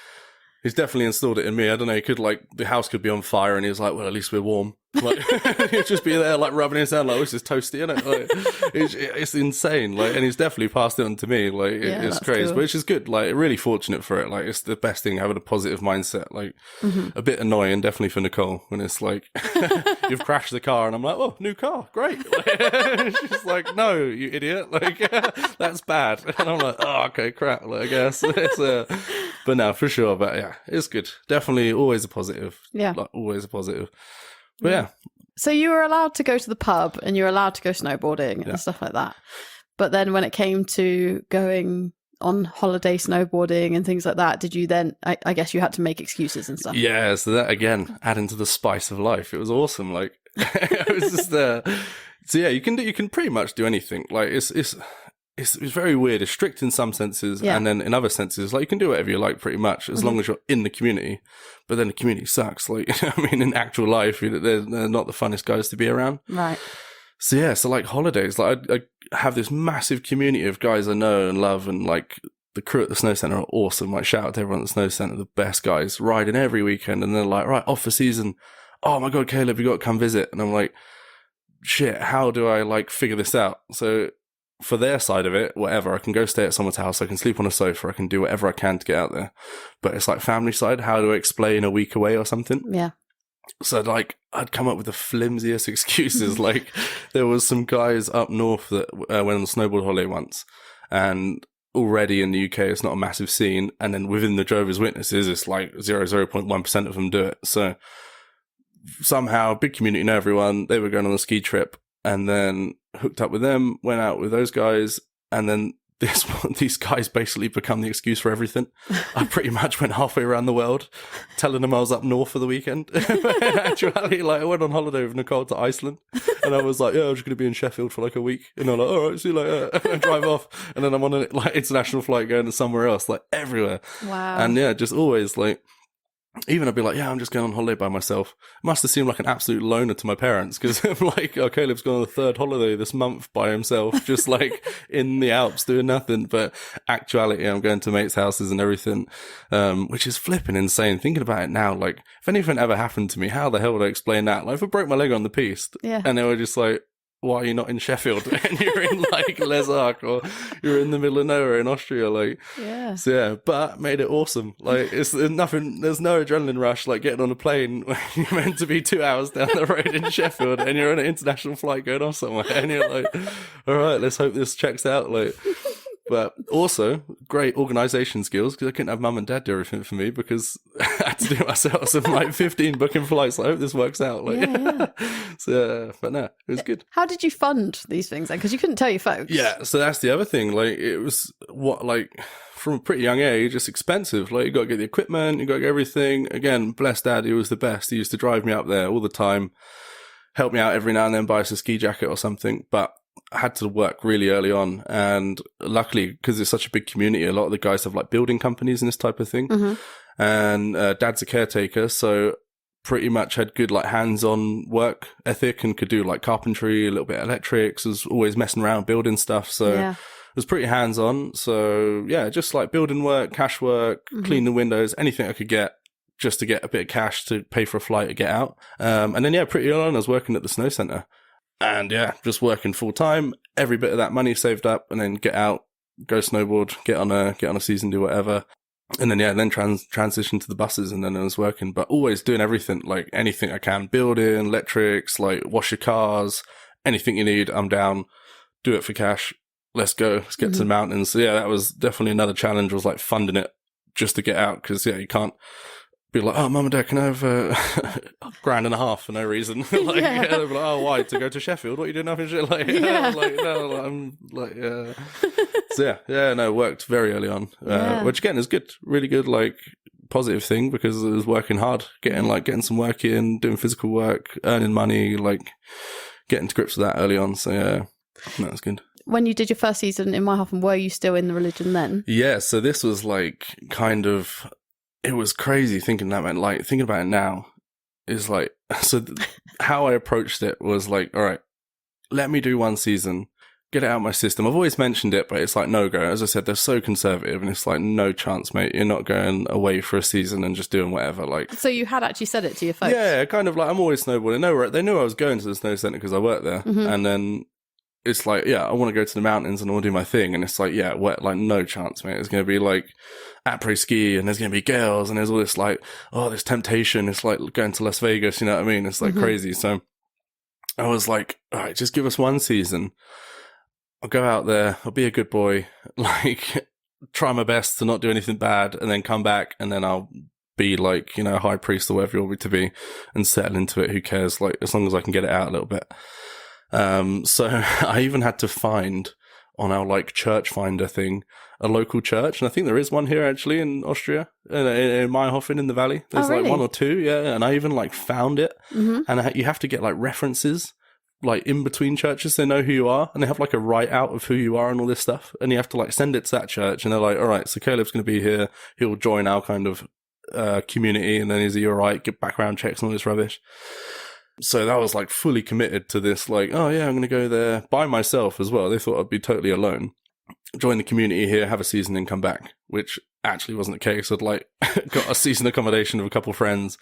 he's definitely installed it in me. I don't know. He could like, the house could be on fire and he's like, well, at least we're warm. Like, he'd just be there like rubbing his hand like, oh, this is toasty, isn't it? Like, it's insane. Like, and he's definitely passed it on to me. Like, it's crazy, cool. which is good. Like, really fortunate for it. Like, it's the best thing, having a positive mindset. Like, a bit annoying, definitely for Nicole, when it's like, you've crashed the car, and I'm like, oh, new car, great. Like, she's like, no, you idiot. Like, that's bad. And I'm like, oh, okay, crap. Like, I guess it's but no, for sure. But yeah, it's good. Definitely always a positive. Yeah, like always a positive. But yeah. So you were allowed to go to the pub and you were allowed to go snowboarding and stuff like that. But then when it came to going on holiday snowboarding and things like that, did you then, I guess you had to make excuses and stuff? Yeah, so that again, adding to the spice of life. It was awesome. Like, it was just so yeah, you can pretty much do anything. Like, it's very weird. It's strict in some senses, and then in other senses, like, you can do whatever you like pretty much, as long as you're in the community. But then the community sucks. Like, I mean, in actual life, they're not the funnest guys to be around. Right. So yeah, so like holidays, like I have this massive community of guys I know and love, and like the crew at the Snow Centre are awesome. Like, shout out to everyone at the Snow Centre, the best guys, riding every weekend. And they're like, right, off for season. Oh my God, Caleb, you got to come visit. And I'm like, shit, how do I like figure this out? So for their side of it, whatever, I can go stay at someone's house, I can sleep on a sofa, I can do whatever I can to get out there. But it's like family side, how do I explain a week away or something? Yeah. So like, I'd come up with the flimsiest excuses. Like, there was some guys up north that went on a snowboard holiday once, and already in the UK it's not a massive scene, and then within the Jehovah's Witnesses it's like 0.1% of them do it. So somehow, big community, know everyone, they were going on a ski trip, and then hooked up with them, went out with those guys, and then these guys basically become the excuse for everything. I pretty much went halfway around the world telling them I was up north for the weekend. But in actuality, like, I went on holiday with Nicole to Iceland, and I was like, yeah, I'm just going to be in Sheffield for like a week. And I'm like, all right, see you later. And I drive off, and then I'm on a like international flight going to somewhere else, like everywhere. Wow. And yeah, just always like, even I'd be like, yeah, I'm just going on holiday by myself. It must have seemed like an absolute loner to my parents, because I'm like, oh, Caleb's gone on the third holiday this month by himself, just like in the Alps doing nothing. But actuality, I'm going to mates' houses and everything, which is flipping insane. Thinking about it now, like, if anything ever happened to me, how the hell would I explain that? Like, if I broke my leg on the piste, and they were just like, why are you not in Sheffield? And you're in like Les Arcs, or you're in the middle of nowhere in Austria, like, so yeah, but made it awesome. Like, there's no adrenaline rush like getting on a plane when you're meant to be 2 hours down the road in Sheffield, and you're on an international flight going off somewhere, and you're like, all right, let's hope this checks out. Like, but also great organisation skills, because I couldn't have mum and dad do everything for me, because I had to do it myself. So I'm like 15 booking flights. I hope this works out. Like, so, but no, it was good. How did you fund these things then? Because you couldn't tell your folks. Yeah, so that's the other thing. Like, it was from a pretty young age, it's expensive. Like, you got to get the equipment, you got to get everything. Again, bless dad, he was the best. He used to drive me up there all the time, help me out every now and then, buy us a ski jacket or something. But I had to work really early on, and luckily, because it's such a big community, a lot of the guys have like building companies and this type of thing. And dad's a caretaker, so pretty much had good like hands-on work ethic, and could do like carpentry, a little bit of electrics, was always messing around building stuff. So it was pretty hands-on. So yeah, just like building work, cash work, clean the windows, anything I could get just to get a bit of cash to pay for a flight to get out. And then yeah, pretty early on I was working at the Snow Centre. And yeah, just working full time, every bit of that money saved up, and then get out, go snowboard, get on a season, do whatever. And then, then transitioned to the buses, and then I was working, but always doing everything, like anything I can, building, electrics, like wash your cars, anything you need, I'm down, do it for cash. Let's go. Let's get to the mountains. So yeah, that was definitely another challenge, was like funding it just to get out. Cause yeah, you can't be like, oh, mum and dad, can I have $1,500 for no reason? Like, yeah. They'll be like, oh, why? To go to Sheffield? What are you doing up in shit? Like, like, no, like, I'm like, So no, it worked very early on, which again is good, really good, like positive thing, because it was working hard, getting some work in, doing physical work, earning money, like getting to grips with that early on. So yeah, that was good. When you did your first season in Meyerhofen, were you still in the religion then? Yeah, so this was like kind of, it was crazy thinking that, man. Like thinking about it now is like, so how I approached it was like, all right, let me do one season, get it out of my system. I've always mentioned it, but it's like no go. As I said, they're so conservative, and it's like no chance, mate. You're not going away for a season and just doing whatever. Like, so you had actually said it to your folks? Yeah, kind of like I'm always snowboarding. They knew I was going to the snow centre because I worked there, and then it's like, yeah, I want to go to the mountains and I want to do my thing, and it's like, yeah, like no chance, mate. It's going to be like après ski, and there's going to be girls, and there's all this like, oh, there's temptation. It's like going to Las Vegas, you know what I mean? It's like crazy. So I was like, all right, just give us one season. I'll go out there, I'll be a good boy, like try my best to not do anything bad, and then come back, and then I'll be like, you know, high priest or whatever you want me to be, and settle into it. Who cares? Like, as long as I can get it out a little bit. So I even had to find on our like church finder thing a local church, and I think there is one here actually in Austria, in Meyerhofen in the valley. There's like one or two, yeah. And I even like found it, and you have to get like references, like in between churches, they know who you are, and they have like a write out of who you are and all this stuff, and you have to like send it to that church, and they're like, all right, so Caleb's going to be here, he'll join our kind of community, and then is he all right, get background checks and all this rubbish. So that was like fully committed to this, like, oh yeah, I'm going to go there by myself as well. They thought I'd be totally alone, join the community here, have a season and come back, which actually wasn't the case. I'd like got a season accommodation of a couple of friends,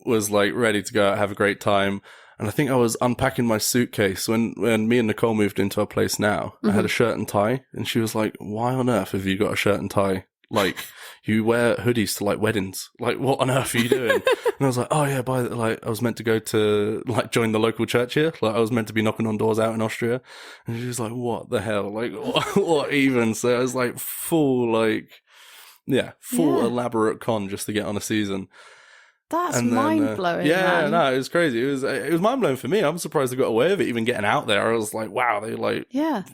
was like ready to go out, have a great time. And I think I was unpacking my suitcase when me and Nicole moved into our place now. I had a shirt and tie, and she was like, why on earth have you got a shirt and tie? Like, you wear hoodies to like weddings. Like, what on earth are you doing? And I was like, oh yeah, I was meant to go to like join the local church here. Like, I was meant to be knocking on doors out in Austria. And she was like, what the hell? Like, what even? So I was like full elaborate con just to get on a season. That's mind-blowing, man. No, it was crazy. It was mind-blowing for me. I'm surprised they got away with it, even getting out there. I was like, wow, they like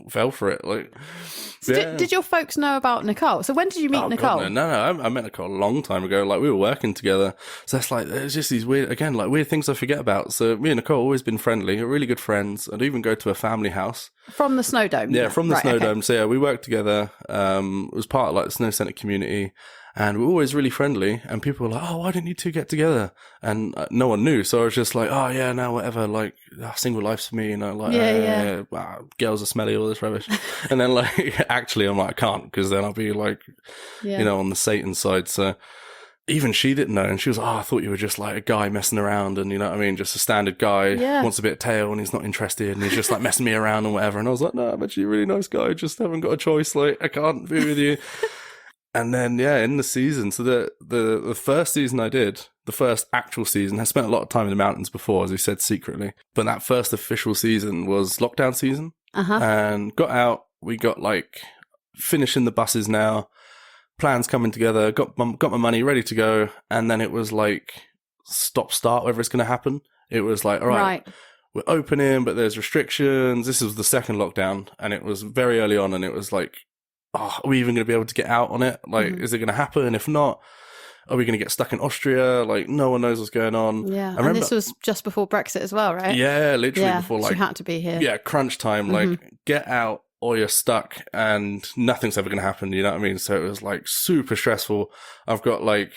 fell for it. Like, so did your folks know about Nicole? So when did you meet Nicole? God, no, I met Nicole a long time ago. Like, we were working together. So that's like, there's just these weird things I forget about. So me and Nicole have always been friendly, really good friends. I'd even go to a family house. From the Snow Dome? Yeah, from the Snow Dome. So yeah, we worked together. It was part of like the Snow Centre community. And we were always really friendly, and people were like, oh, why didn't you two get together? And no one knew. So I was just like, oh, yeah, no, whatever. Like, single life's for me, you know, like, girls are smelly, all this rubbish. And then, like, actually, I'm like, I can't, because then I'll be like, you know, on the Satan side. So even she didn't know. And she was like, oh, I thought you were just like a guy messing around, and you know what I mean? Just a standard guy, wants a bit of tail, and he's not interested, and he's just like messing me around and whatever. And I was like, no, I'm actually a really nice guy. Just haven't got a choice. Like, I can't be with you. And then, in the season, so the first season I did, the first actual season, I spent a lot of time in the mountains before, as we said, secretly. But that first official season was lockdown season. And got out, we got like, finishing the buses now, plans coming together, got my money ready to go. And then it was like, stop-start, whether it's going to happen. It was like, all right. We're opening, but there's restrictions. This was the second lockdown, and it was very early on, and it was like, oh, are we even going to be able to get out on it? Like, is it going to happen? If not, are we going to get stuck in Austria? Like, no one knows what's going on. Yeah, and this was just before Brexit as well, right? Yeah, literally before, like... she had to be here. Yeah, crunch time, like, get out or you're stuck and nothing's ever going to happen, you know what I mean? So it was, like, super stressful. I've got, like,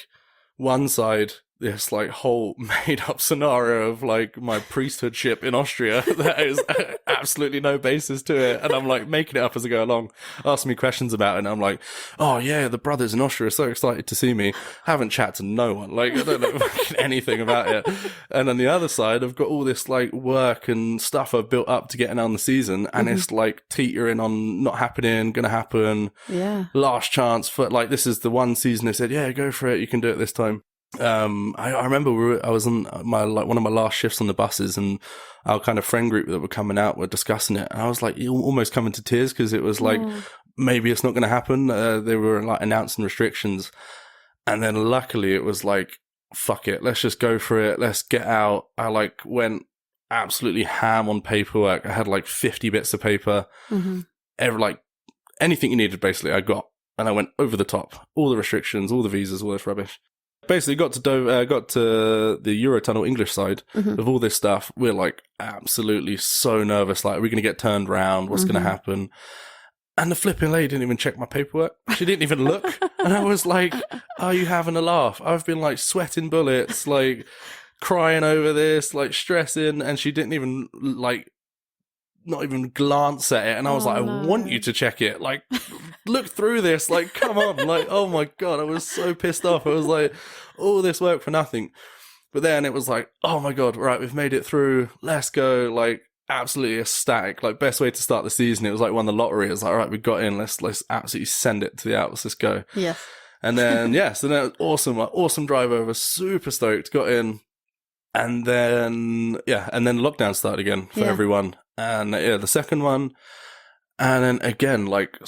one side this like whole made up scenario of like my priesthoodship in Austria that is absolutely no basis to it. And I'm like making it up as I go along, asking me questions about it. And I'm like, oh yeah, the brothers in Austria are so excited to see me. I haven't chatted to no one. Like, I don't know anything about it. And on the other side, I've got all this like work and stuff I've built up to getting on the season. And it's like teetering on not happening, gonna happen. Yeah. Last chance for like, this is the one season they said, yeah, go for it. You can do it this time. I remember I was on one of my last shifts on the buses, and our kind of friend group that were coming out were discussing it, and I was like almost coming to tears because it was like maybe it's not going to happen. They were like announcing restrictions, and then luckily it was like, fuck it, let's just go for it, let's get out. I like went absolutely ham on paperwork. I had like 50 bits of paper, like anything you needed basically I got, and I went over the top, all the restrictions, all the visas, all this rubbish. Basically got to the Eurotunnel English side of all this stuff. We're like absolutely so nervous. Like, are we going to get turned round? What's going to happen? And the flipping lady didn't even check my paperwork. She didn't even look. And I was like, are you having a laugh? I've been like sweating bullets, like crying over this, like stressing. And she didn't even like, not even glance at it. And I was like, I want you to check it. Like, look through this. Like, come on. Like, oh my God, I was so pissed off. I was like, all this work for nothing. But then it was like, oh my God, right, we've made it through. Let's go. Like, absolutely ecstatic. Like, best way to start the season. It was like won the lottery. It was like, all right, we got in. Let's absolutely send it to the Alps. Let's go. Yes. And then, so then it was awesome. Like, awesome drive over. Super stoked. Got in. And then, and then lockdown started again for everyone. And the second one. And then again, like,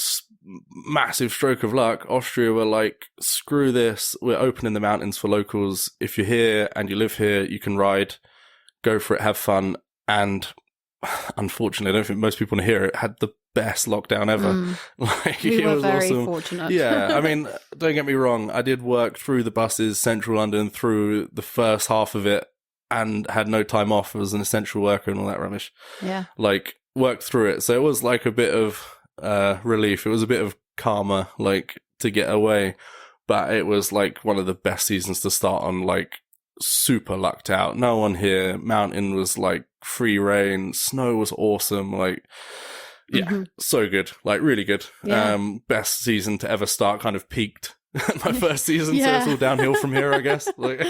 massive stroke of luck. Austria were like, screw this. We're opening the mountains for locals. If you're here and you live here, you can ride. Go for it. Have fun. And unfortunately, I don't think most people want to hear it, had the best lockdown ever. Like, we were was very awesome. fortunate. Yeah, I mean, don't get me wrong. I did work through the buses, central London, through the first half of it, and had no time off as an essential worker and all that rubbish. Yeah. Like, worked through it. So it was like a bit of relief. It was a bit of karma, like, to get away. But it was like one of the best seasons to start on, like, super lucked out. No one here. Mountain was like free reign. Snow was awesome. Like, so good. Like, really good. Yeah. Best season to ever start, kind of peaked my first season. So it's all downhill from here, I guess. Like,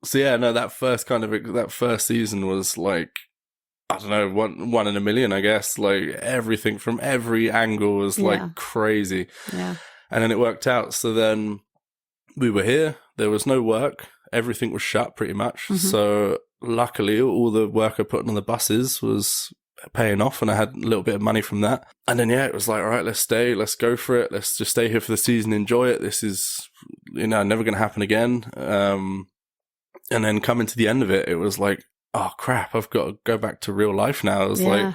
so yeah, no, that first season was like, I don't know, one in a million, I guess. Like, everything from every angle was like crazy. Yeah. And then it worked out. So then we were here. There was no work. Everything was shut pretty much. So luckily, all the work I put on the buses was paying off, and I had a little bit of money from that. And then, it was like, all right, let's stay. Let's go for it. Let's just stay here for the season, enjoy it. This is, never going to happen again. And then coming to the end of it, it was like, oh crap, I've got to go back to real life now. I was like,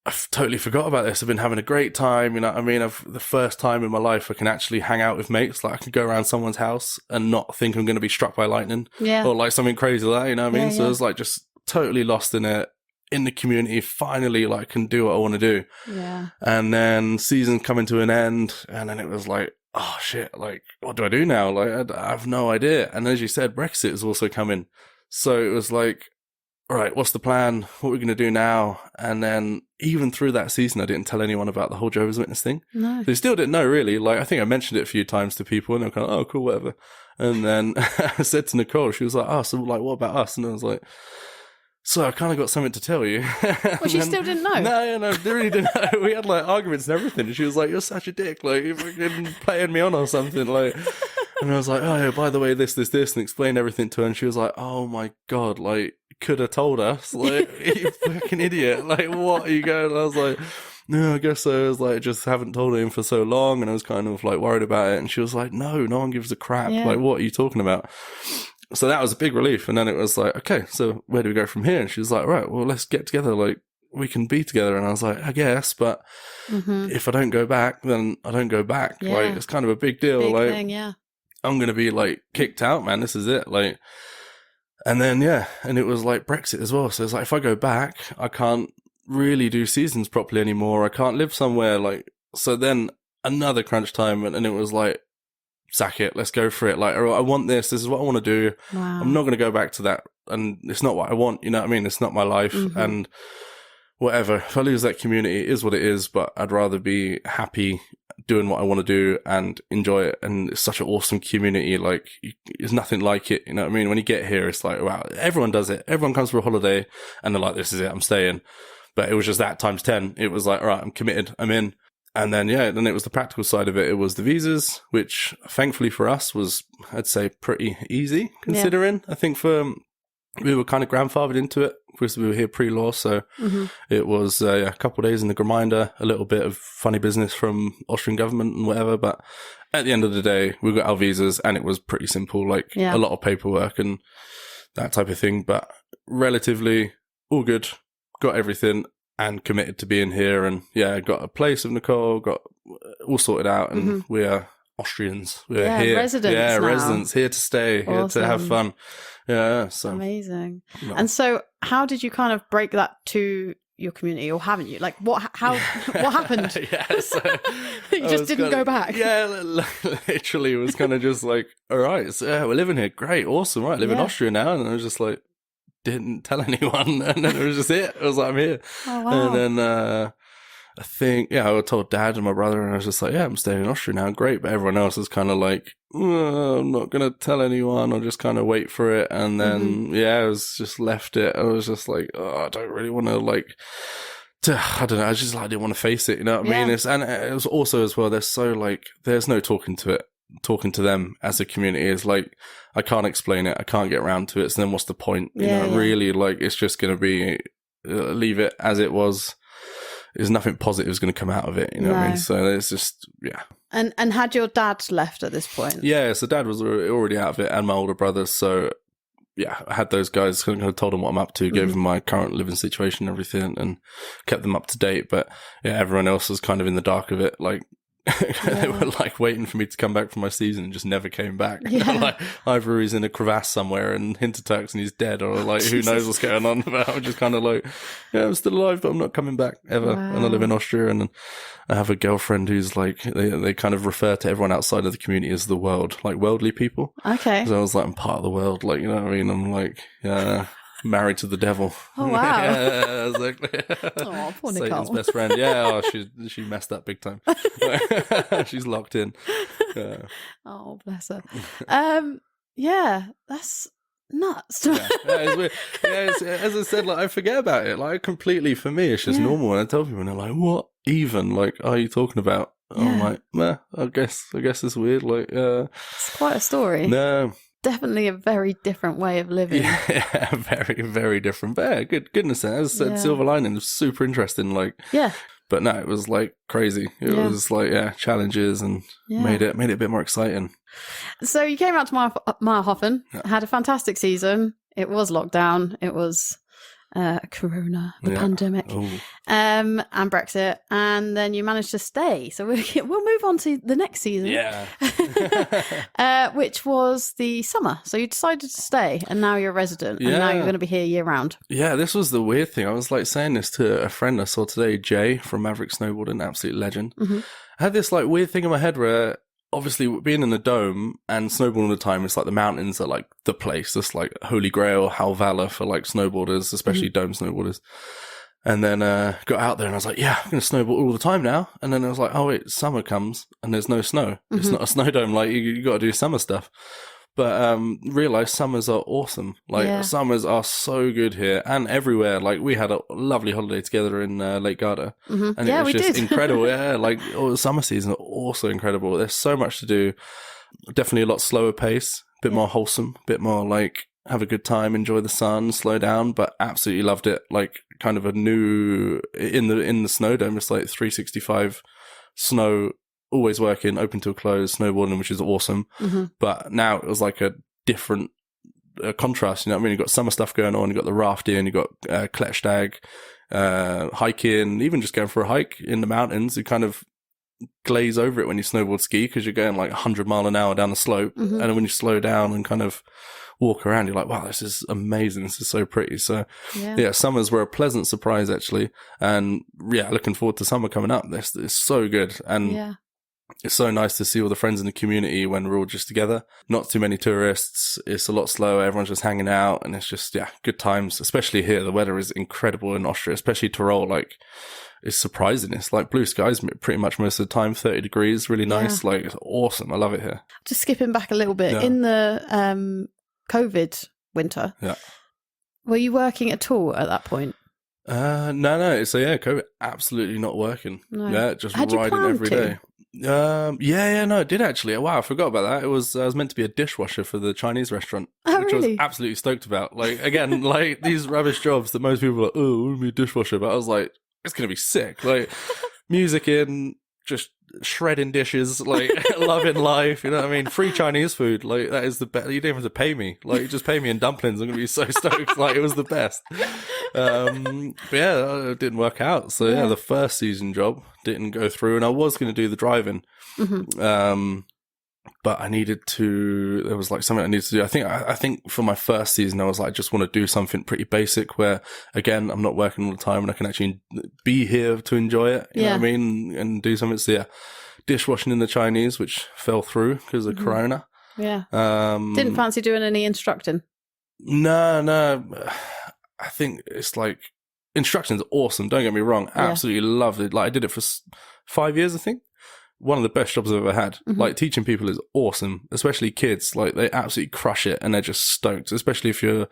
I've totally forgot about this. I've been having a great time. You know what I mean? The first time in my life I can actually hang out with mates. Like, I can go around someone's house and not think I'm going to be struck by lightning. Yeah. Or like something crazy like that, you know what I mean? So I was like just totally lost in it, in the community. Finally, like, can do what I want to do. Yeah. And then season coming to an end. And then it was like, oh shit, like, what do I do now? Like, I have no idea. And as you said, Brexit is also coming. So it was like, all right, what's the plan? What are we going to do now? And then even through that season, I didn't tell anyone about the whole Jehovah's Witness thing. No. They still didn't know, really. Like, I think I mentioned it a few times to people, and they're kind of, oh, cool, whatever. And then I said to Nicole, she was like, oh, so like, what about us? And I was like, so I kind of got something to tell you. Well, she still didn't know. No, they really didn't know. We had like arguments and everything. And she was like, you're such a dick. Like, you're fucking playing me on or something. Like, and I was like, oh, yeah, by the way, this, and explained everything to her. And she was like, oh my God, like, could have told us. Like, you fucking idiot. Like, what are you going? And I was like, no, I guess so. I was like, just haven't told him for so long. And I was kind of like worried about it. And she was like, no one gives a crap. Yeah. Like, what are you talking about? So that was a big relief. And then it was like, okay, so where do we go from here? And she was like, right, well, let's get together. Like, we can be together. And I was like, I guess, but if I don't go back, then I don't go back. Yeah. Like, it's kind of a big deal. Big like, thing, yeah. I'm going to be like kicked out, man. This is it. Like, and then, and it was like Brexit as well. So it's like, if I go back, I can't really do seasons properly anymore. I can't live somewhere like, so then another crunch time. And it was like, sack it, let's go for it. Like, I want this is what I want to do. Wow. I'm not going to go back to that. And it's not what I want, you know what I mean? It's not my life. And whatever, if I lose that community, it is what it is, but I'd rather be happy doing what I want to do and enjoy it. And it's such an awesome community. Like, there's nothing like it, you know what I mean? When you get here, it's like, wow, everyone does it. Everyone comes for a holiday and they're like, this is it, I'm staying. But it was just that times 10. It was like, all right, I'm committed, I'm in. And then, then it was the practical side of it. It was the visas, which thankfully for us was, I'd say, pretty easy considering. I think we were kind of grandfathered into it because we were here pre-law. So it was a couple of days in the grinder, a little bit of funny business from Austrian government and whatever. But at the end of the day, we got our visas and it was pretty simple, like a lot of paperwork and that type of thing. But relatively all good, got everything. And committed to being here, and got a place with Nicole, got all sorted out, and we are Austrians. We're here, residents now. Residents here to stay, here to have fun. Yeah, so amazing. No. And so, how did you kind of break that to your community, or haven't you? Like, what happened? So you just didn't go back. Yeah, literally, it was kind of just like, all right, so we're living here, great, awesome, right? Live in Austria now, and I was just like. Didn't tell anyone, and then it was just it. I was like, I'm here. Oh, wow. And then I think, I told Dad and my brother, and I was just like, I'm staying in Austria now, great. But everyone else is kind of like, I'm not going to tell anyone, I'll just kind of wait for it. And then, I was just left it. I was just like, I don't really want to I don't know, I didn't want to face it, you know what I mean? And it was also as well, there's no talking to them as a community is like, I can't explain it, I can't get around to it, so then what's the point? You know, really, like, it's just going to be, leave it as it was. There's nothing positive is going to come out of it, you know what I mean? So it's just, And had your dad left at this point? Yeah, so Dad was already out of it, and my older brothers, so I had those guys, kind of told them what I'm up to, gave them my current living situation and everything, and kept them up to date, but everyone else was kind of in the dark of it, like, they were like waiting for me to come back from my season and just never came back. Like, either he's in a crevasse somewhere in Hintertux and he's dead, or like who knows what's going on. But I'm just kind of like, I'm still alive, but I'm not coming back ever. Wow. And I live in Austria, and I have a girlfriend who's like, they kind of refer to everyone outside of the community as the world, like worldly people. Okay. So I was like, I'm part of the world, like, you know what I mean? I'm like, married to the devil. Oh, wow. Exactly. Oh, poor Nicole. Satan's best friend. She messed up big time. She's locked in. Oh, bless her. That's nuts. It's weird. As I said, like, I forget about it. Like, completely, for me, it's just normal. And I tell people, and they're like, what even? Like, are you talking about? I'm like, I guess it's weird. Like, it's quite a story. No. Definitely a very different way of living. Yeah, very, very different. But goodness, as I said, silver lining was super interesting. Like, but no, it was like crazy. It was like, challenges, and made it a bit more exciting. So you came out to Meyerhofen, had a fantastic season. It was lockdown. It was Corona, the pandemic, and Brexit, and then you managed to stay. So we'll move on to the next season, which was the summer. So you decided to stay, and now you're a resident, and now you're going to be here year round. Yeah, this was the weird thing. I was like saying this to a friend I saw today, Jay from Maverick Snowboarding, absolute legend. I had this like weird thing in my head where, obviously, being in the dome and snowboarding all the time, it's like the mountains are like the place. It's like holy grail, Hal Valor for like snowboarders, especially dome snowboarders. And then got out there and I was like, I'm going to snowboard all the time now. And then I was like, oh wait, summer comes and there's no snow. It's not a snow dome. Like, you got to do summer stuff. But realised summers are awesome. Like, summers are so good here and everywhere. Like, we had a lovely holiday together in Lake Garda. And it was just incredible. Like, the summer season are also incredible. There's so much to do. Definitely a lot slower pace, a bit more wholesome, a bit more like have a good time, enjoy the sun, slow down, but absolutely loved it. Like, kind of a new, in the snow dome, it's like 365 snow, always working, open till close, snowboarding, which is awesome. But now it was like a different contrast, you know what I mean? You've got summer stuff going on, you've got the rafting, you've got Kletschstag, hiking, even just going for a hike in the mountains. You kind of glaze over it when you snowboard ski because you're going like 100 mile an hour down the slope. And then when you slow down and kind of walk around, you're like, wow, this is amazing. This is so pretty. So summers were a pleasant surprise, actually. And looking forward to summer coming up. This is so good. And it's so nice to see all the friends in the community when we're all just together. Not too many tourists. It's a lot slower. Everyone's just hanging out, and it's just, yeah, good times, especially here. The weather is incredible in Austria, especially Tyrol. Like, it's surprising. It's like blue skies pretty much most of the time, 30 degrees, really nice. Like, it's awesome. I love it here. Just skipping back a little bit, in the COVID winter, were you working at all at that point? No. So yeah, COVID absolutely not working. No. Yeah, just riding every day. No, I did actually. Wow, I forgot about that. I was meant to be a dishwasher for the Chinese restaurant, which really? I was absolutely stoked about. Like, again, like these rubbish jobs that most people are like, oh, I want to be a dishwasher, but I was like, it's gonna be sick. Like, music in, just shredding dishes, like loving life, you know what I mean? Free Chinese food, like that is the best. You don't even have to pay me, like just pay me in dumplings. I'm gonna be so stoked. Like, it was the best. But yeah, it didn't work out. So yeah, the first season job didn't go through, and I was gonna do the driving. But I needed to, there was like something I needed to do. I think for my first season, I was like, I just want to do something pretty basic where, again, I'm not working all the time and I can actually be here to enjoy it. You know what I mean? And do something. So yeah, dishwashing in the Chinese, which fell through because of Corona. Yeah. Didn't fancy doing any instructing? No. I think it's like, instruction's awesome. Don't get me wrong. Absolutely loved it. Like, I did it for 5 years, I think. One of the best jobs I've ever had. Like, teaching people is awesome, especially kids. Like, they absolutely crush it and they're just stoked, especially if you're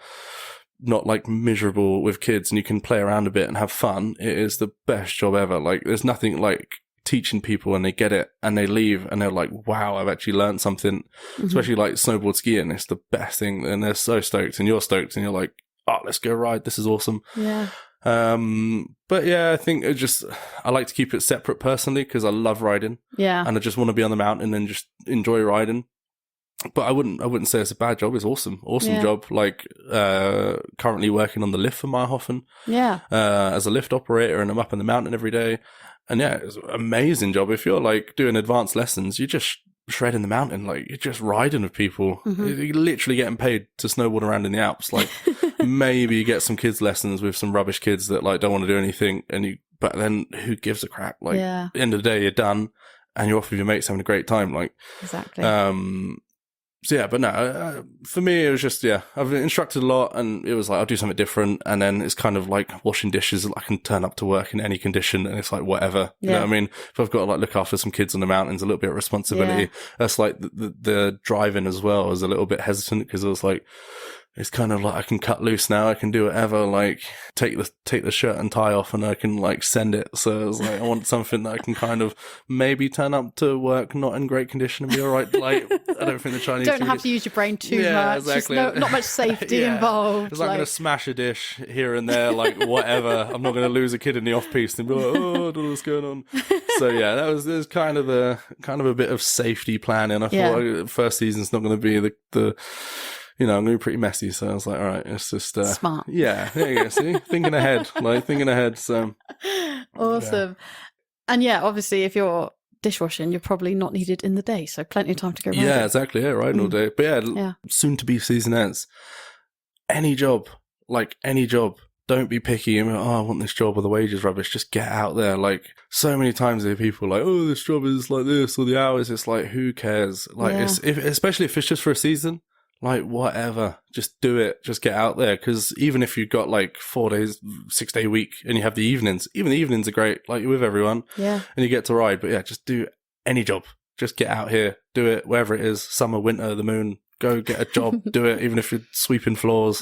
not like miserable with kids and you can play around a bit and have fun. It is the best job ever. Like, there's nothing like teaching people and they get it and they leave and they're like, wow, I've actually learned something. Especially like snowboard skiing. It's the best thing. And they're so stoked and you're stoked and you're like, oh, let's go ride. This is awesome. Yeah. But yeah, I think I like to keep it separate personally because I love riding. Yeah. And I just want to be on the mountain and just enjoy riding. But I wouldn't say it's a bad job. It's awesome. Awesome job. Like, currently working on the lift for Meyerhofen. Yeah. As a lift operator, and I'm up in the mountain every day. And yeah, it's an amazing job. If you're like doing advanced lessons, you're just shredding the mountain. Like, you're just riding with people. You're literally getting paid to snowboard around in the Alps. Like, maybe you get some kids lessons with some rubbish kids that like don't want to do anything, but then who gives a crap? Like, at the end of the day, you're done and you're off with your mates having a great time. Like, exactly. So yeah, but no, for me, it was just, I've instructed a lot and it was like, I'll do something different. And then it's kind of like washing dishes. I can turn up to work in any condition and it's like, whatever, you know what I mean? If I've got to like look after some kids on the mountains, a little bit of responsibility. That's like the driving as well. I was a little bit hesitant because I was like, it's kind of like I can cut loose now. I can do whatever, like take the shirt and tie off and I can like send it. So I was like, I want something that I can kind of maybe turn up to work not in great condition and be all right. Like, I don't think the Chinese don't have to use your brain too much. Exactly. Just not much safety involved. It's like, I'm going to smash a dish here and there, like whatever. I'm not going to lose a kid in the off piste and be like, oh, I don't know what's going on. So yeah, that was kind of a bit of safety planning. I thought first season's not going to be the you know, I'm going to be pretty messy. So I was like, all right, it's just... smart. Yeah, there you go. See? Thinking ahead. So... Awesome. Yeah. And yeah, obviously, if you're dishwashing, you're probably not needed in the day. So plenty of time to go riding. Yeah, exactly. Yeah, riding all day. But yeah, soon to be Seasonaires. Any job, don't be picky. And, I want this job or the wage is rubbish. Just get out there. Like, so many times there are people like, oh, this job is like this or the hours. It's like, who cares? Like, especially if it's just for a season. Like, whatever, just do it, just get out there. Because even if you've got like 4 days, 6 day week and you have the evenings, even the evenings are great, like you're with everyone and you get to ride. But yeah, just do any job, just get out here, do it wherever it is, summer, winter, the moon, go get a job, do it. Even if you're sweeping floors,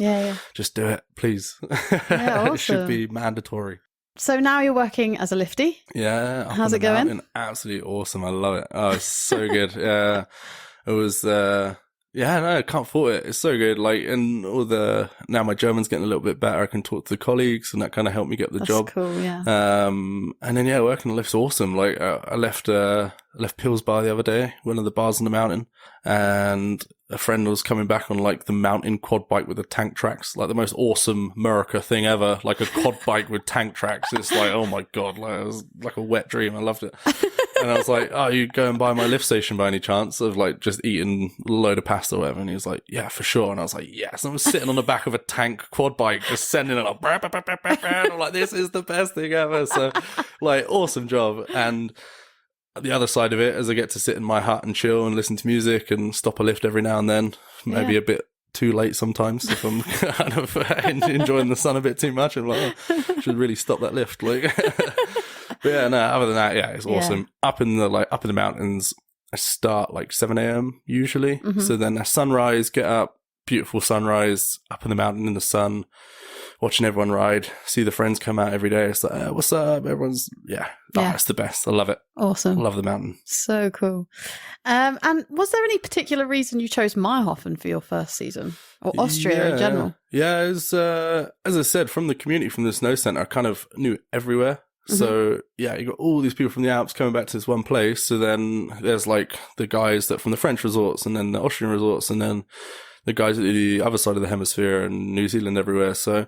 just do it, please. Awesome. It should be mandatory. So now you're working as a lifty. Yeah. How's it going? Mountain. Absolutely awesome. I love it. Oh, it's so good. Yeah. It was, yeah, no, I can't fault it. It's so good. Like, and now my German's getting a little bit better. I can talk to the colleagues and that kind of helped me get the job. Cool, yeah. And then, working the lift's awesome. Like, I left Pils Bar the other day, one of the bars on the mountain, and a friend was coming back on like the mountain quad bike with the tank tracks, like the most awesome America thing ever, like a quad bike with tank tracks. It's like, oh my God, like it was like a wet dream. I loved it. And I was like, oh, you go and buy my lift station by any chance of like just eating a load of pasta or whatever? And he was like, yeah, for sure. And I was like, yes. And I was sitting on the back of a tank quad bike, just sending it like, and I'm like, this is the best thing ever. So like, awesome job. And the other side of it is I get to sit in my hut and chill and listen to music and stop a lift every now and then. Maybe a bit too late sometimes if I'm kind of enjoying the sun a bit too much. I'm like, oh, should really stop that lift. Like, but yeah, no. Other than that, yeah, it's awesome. Up in the mountains, I start like 7 a.m. usually. So then at sunrise, get up, beautiful sunrise, up in the mountain in the sun. Watching everyone ride, see the friends come out every day. It's like, what's up? Everyone's, it's the best. I love it. Awesome. I love the mountain. So cool. And was there any particular reason you chose Meyerhofen for your first season? Or Austria in general? Yeah, as I said, from the community, from the snow centre, I kind of knew everywhere. So, yeah, you got all these people from the Alps coming back to this one place. So then there's like the guys that from the French resorts and then the Austrian resorts and then the guys at the other side of the hemisphere and New Zealand everywhere. So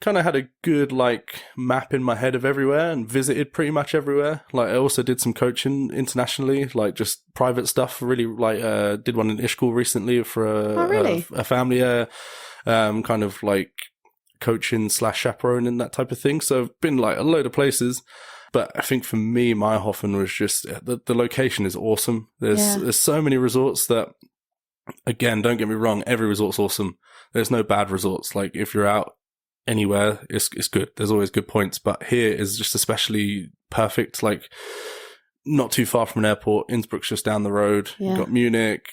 kind of had a good like map in my head of everywhere and visited pretty much everywhere. Like I also did some coaching internationally, like just private stuff. Really like did one in Ishkul recently for a family, kind of like coaching / chaperone and that type of thing. So I've been like a load of places. But I think for me, Meyerhofen was just the location is awesome. There's so many resorts that. Again, don't get me wrong, every resort's awesome. There's no bad resorts. Like, if you're out anywhere, it's good. There's always good points. But here is just especially perfect. Like, not too far from an airport. Innsbruck's just down the road. Yeah. You've got Munich.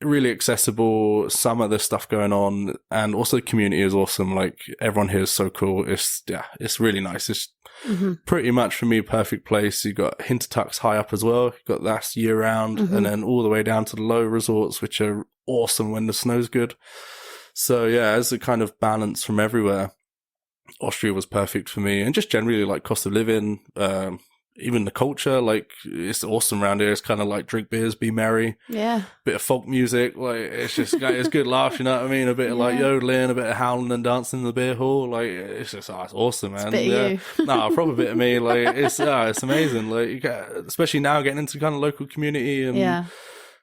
Really accessible. Some other stuff going on. And also the community is awesome. Like, everyone here is so cool. It's really nice. It's pretty much, for me, perfect place. You've got Hintertux high up as well. You've got that year round. And then all the way down to the low resorts, which are awesome when the snow's good. So, yeah, as a kind of balance from everywhere, Austria was perfect for me. And just generally, like, cost of living, even the culture, like, it's awesome around here. It's kind of like drink beers, be merry. Yeah. Bit of folk music. Like, it's just, it's good laugh, you know what I mean? A bit of like yodeling, a bit of howling and dancing in the beer hall. Like, it's just, it's awesome, man. It's a bit of you. No, a proper bit of me. Like, it's amazing. Like, you get, especially now getting into kind of local community and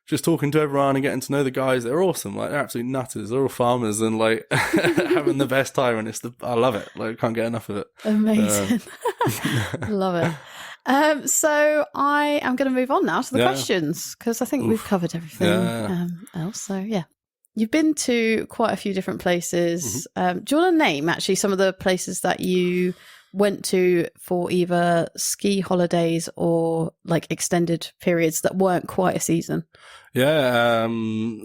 just talking to everyone and getting to know the guys. They're awesome. Like, they're absolute nutters. They're all farmers and like having the best time. And I love it. Like, can't get enough of it. Amazing. Love it. So I am going to move on now to the questions because I think we've covered everything else. So yeah, you've been to quite a few different places. Do you want to name actually some of the places that you went to for either ski holidays or like extended periods that weren't quite a season? Yeah.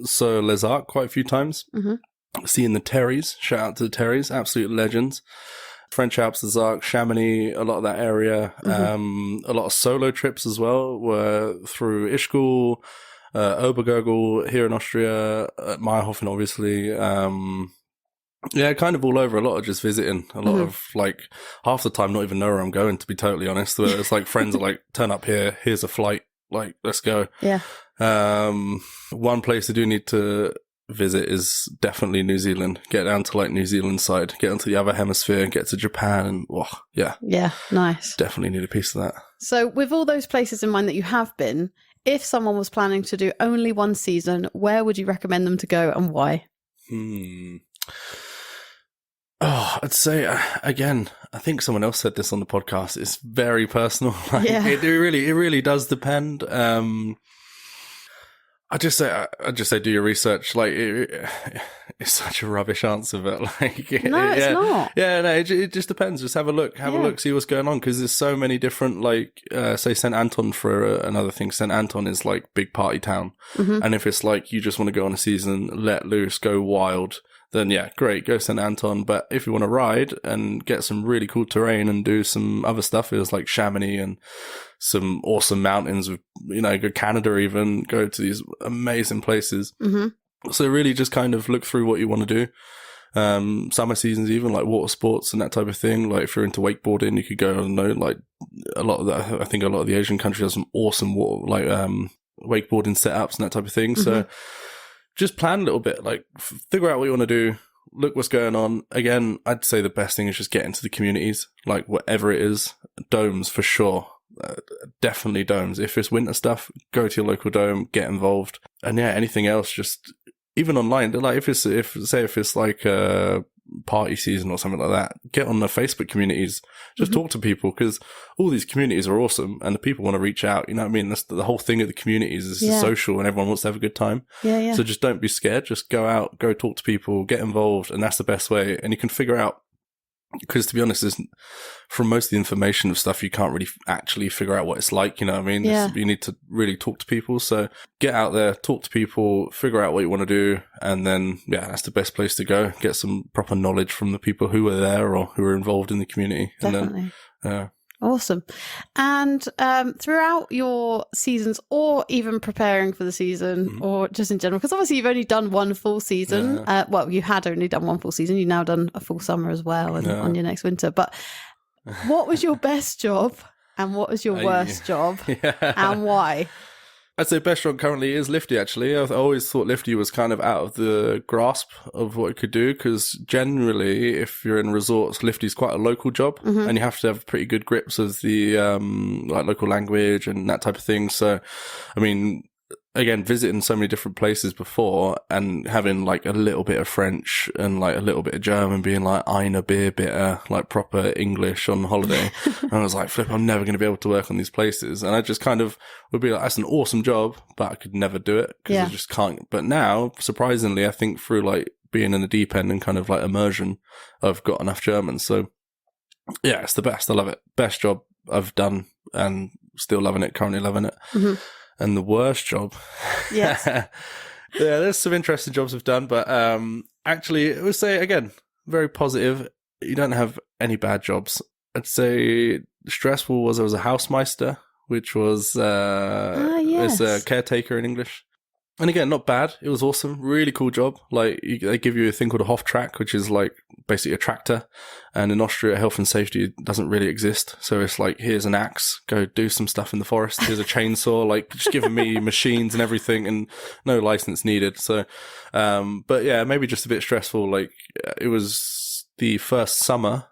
So Les Arcs quite a few times. Seeing the Terrys. Shout out to the Terrys. Absolute legends. French Alps, Les Arcs, Chamonix, a lot of that area. A lot of solo trips as well were through Ischgl, Obergurgl here in Austria, Meyerhofen, obviously. Yeah, kind of all over. A lot of just visiting. A lot of like half the time not even know where I'm going, to be totally honest. Where it's like friends are like, turn up here, here's a flight, like let's go. Yeah. One place I do need to visit is definitely New Zealand. Get down to like New Zealand side, get onto the other hemisphere and get to Japan and yeah, nice. Definitely need a piece of that. So with all those places in mind that you have been, if someone was planning to do only one season, where would you recommend them to go and why? I'd say again, I think someone else said this on the podcast, it's very personal. Like, it really does depend. I just say do your research. Like it's such a rubbish answer, but like it's not. Yeah, no, it just depends. Just have a look, see what's going on, because there's so many different. Like say St. Anton for another thing. St. Anton is like big party town, and if it's like you just want to go on a season, let loose, go wild, then yeah, great, go St. Anton. But if you want to ride and get some really cool terrain and do some other stuff, it's like Chamonix and some awesome mountains with, go Canada even, go to these amazing places. So really just kind of look through what you want to do. Summer seasons even, like water sports and that type of thing. Like if you're into wakeboarding, you could go, I don't know, like I think a lot of the Asian countries have some awesome water, like wakeboarding setups and that type of thing. So just plan a little bit, like figure out what you want to do, look what's going on. Again, I'd say the best thing is just get into the communities, like whatever it is. Domes for sure. Definitely domes. If it's winter stuff, go to your local dome, get involved. And yeah, anything else, just even online, like if it's like party season or something like that, get on the Facebook communities, just talk to people, because all these communities are awesome and the people want to reach out. You know what I mean? That's the whole thing of the communities is it's social and everyone wants to have a good time. Yeah. So just don't be scared. Just go out, go talk to people, get involved. And that's the best way. And you can figure out, because to be honest, from most of the information of stuff, you can't really actually figure out what it's like. You know what I mean? You need to really talk to people. So get out there, talk to people, figure out what you want to do. And then, that's the best place to go. Get some proper knowledge from the people who were there or who were involved in the community. Definitely. And then, awesome. And throughout your seasons, or even preparing for the season, or just in general, because obviously you've only done one full season. Well, you had only done one full season. You've now done a full summer as well, and on your next winter. But what was your best job and what was your worst job and why? I'd say best job currently is Lifty, actually. I always thought Lifty was kind of out of the grasp of what it could do, because generally, if you're in resorts, Lifty's quite a local job, and you have to have pretty good grips of the like local language and that type of thing. So, I mean, again, visiting so many different places before and having like a little bit of French and like a little bit of German, being like eine Bier bitte, like proper English on holiday. And I was like, flip, I'm never going to be able to work on these places. And I just kind of would be like, that's an awesome job, but I could never do it because I just can't. But now, surprisingly, I think through like being in the deep end and kind of like immersion, I've got enough German. So yeah, it's the best. I love it. Best job I've done and still loving it, currently loving it. And the worst job. Yes. There's some interesting jobs I've done, but actually, I would say, again, very positive. You don't have any bad jobs. I'd say stressful was I was a Hausmeister, which was is a caretaker in English. And again, not bad. It was awesome. Really cool job. Like, they give you a thing called a Hoftrack, which is like basically a tractor. And in Austria, health and safety doesn't really exist. So it's like, here's an axe, go do some stuff in the forest. Here's a chainsaw, like just giving me machines and everything and no license needed. So, but yeah, maybe just a bit stressful. Like, it was the first summer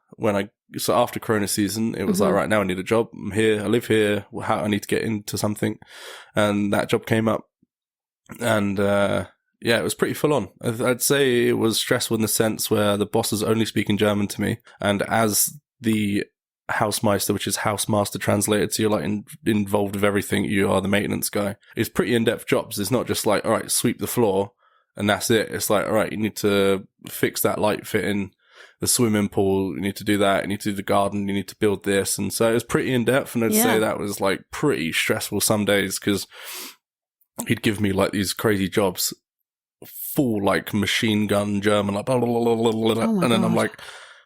so after Corona season, it was like, right, now I need a job. I'm here. I live here. I need to get into something. And that job came up. And it was pretty full on. I'd say it was stressful in the sense where the boss is only speaking German to me, and as the Hausmeister, which is housemaster translated, so you're like involved with everything. You are the maintenance guy. It's pretty in-depth jobs. It's not just like, all right, sweep the floor and that's it. It's like, all right, you need to fix that light fitting, the swimming pool, you need to do that, you need to do the garden, you need to build this. And so it was pretty in-depth, and I'd say that was like pretty stressful some days, because he'd give me like these crazy jobs, full like machine gun German, like blah, blah, blah, blah, blah, blah. And then I'm like,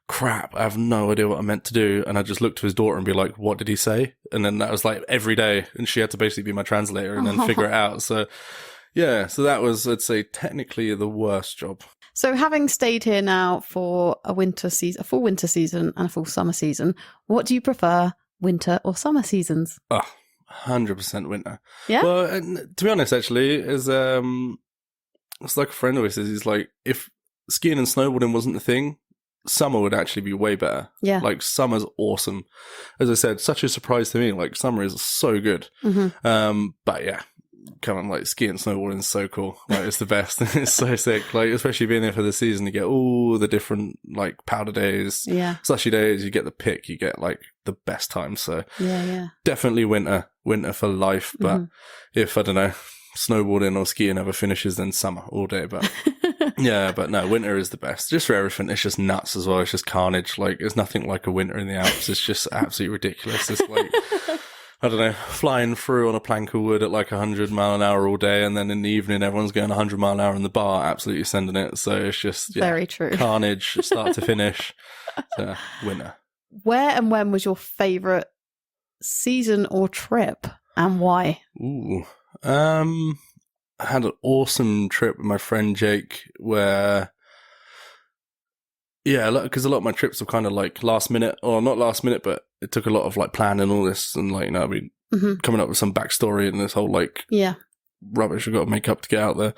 crap, I have no idea what I meant to do. And I just looked to his daughter and be like, what did he say? And then that was like every day, and she had to basically be my translator and then figure it out. So yeah, so that was, I'd say, technically the worst job. So having stayed here now for a full winter season and a full summer season, what do you prefer, winter or summer seasons? 100% winter. Yeah. Well, and to be honest, actually, it's like a friend always says, he's like, if skiing and snowboarding wasn't the thing, summer would actually be way better. Yeah. Like, summer's awesome. As I said, such a surprise to me. Like, summer is so good. But yeah, come on, like, skiing and snowboarding is so cool. Like, it's the best. It's so sick. Like, especially being there for the season, you get all the different, like, powder days, slushy days, you get the pick, you get, like, the best time. So definitely winter for life. But if, I don't know, snowboarding or skiing ever finishes, then summer all day. But yeah, but no, winter is the best. Just for everything. It's just nuts as well. It's just carnage. Like, there's nothing like a winter in the Alps. It's just absolutely ridiculous. It's like, I don't know, flying through on a plank of wood at like 100 mile an hour all day, and then in the evening everyone's going 100 mile an hour in the bar, absolutely sending it. So it's just very true. Carnage, start to finish. So, winter. Where and when was your favourite season or trip, and why? Ooh, I had an awesome trip with my friend Jake, where because a lot of my trips were kind of like last minute, or not last minute, but it took a lot of like planning all this, and like, you know, I mean, coming up with some backstory and this whole like rubbish I've got to make up to get out there.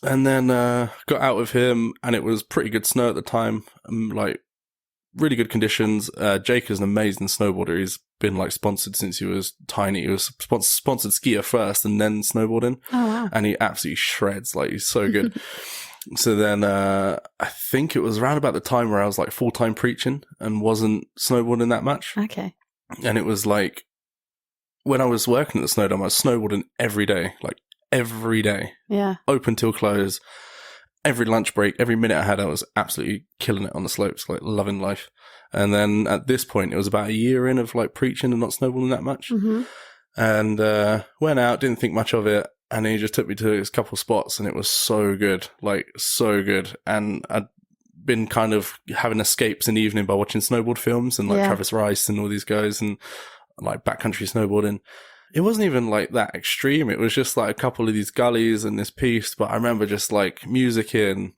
And then got out with him, and it was pretty good snow at the time, like really good conditions. Jake is an amazing snowboarder. He's been like sponsored since he was tiny. He was sponsored skier first and then snowboarding. Oh wow! And he absolutely shreds. Like, he's so good. So then I think it was around about the time where I was like full-time preaching and wasn't snowboarding that much. Okay. And it was like when I was working at the snowdome, I was snowboarding every day, like every day. Yeah. Open till close. Every lunch break, every minute I had, I was absolutely killing it on the slopes, like loving life. And then at this point, it was about a year in of like preaching and not snowboarding that much. Mm-hmm. And went out, didn't think much of it. And he just took me to his couple spots and it was so good, like so good. And I'd been kind of having escapes in the evening by watching snowboard films and like Travis Rice and all these guys and like backcountry snowboarding. It wasn't even like that extreme. It was just like a couple of these gullies and this piste. But I remember just like music in,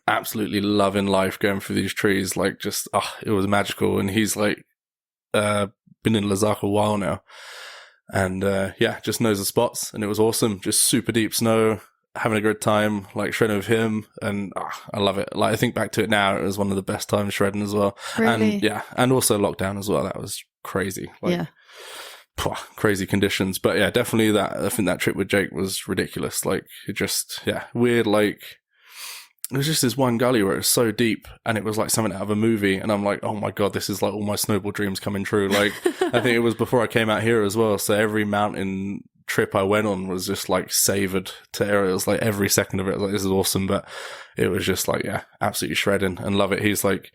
absolutely loving life going through these trees. Like just, it was magical. And he's like, been in Lazark a while now. And, just knows the spots. And it was awesome. Just super deep snow, having a good time, like shredding with him. And I love it. Like I think back to it now, it was one of the best times shredding as well. Really? And and also lockdown as well. That was crazy. Like, crazy conditions. But yeah, definitely that. I think that trip with Jake was ridiculous. Like it just, weird. Like it was just this one gully where it was so deep and it was like something out of a movie. And I'm like, oh my God, this is like all my snowboard dreams coming true. Like I think it was before I came out here as well. So every mountain trip I went on was just like savored to areas, like every second of it. Like this is awesome. But it was just like, absolutely shredding and love it. He's like,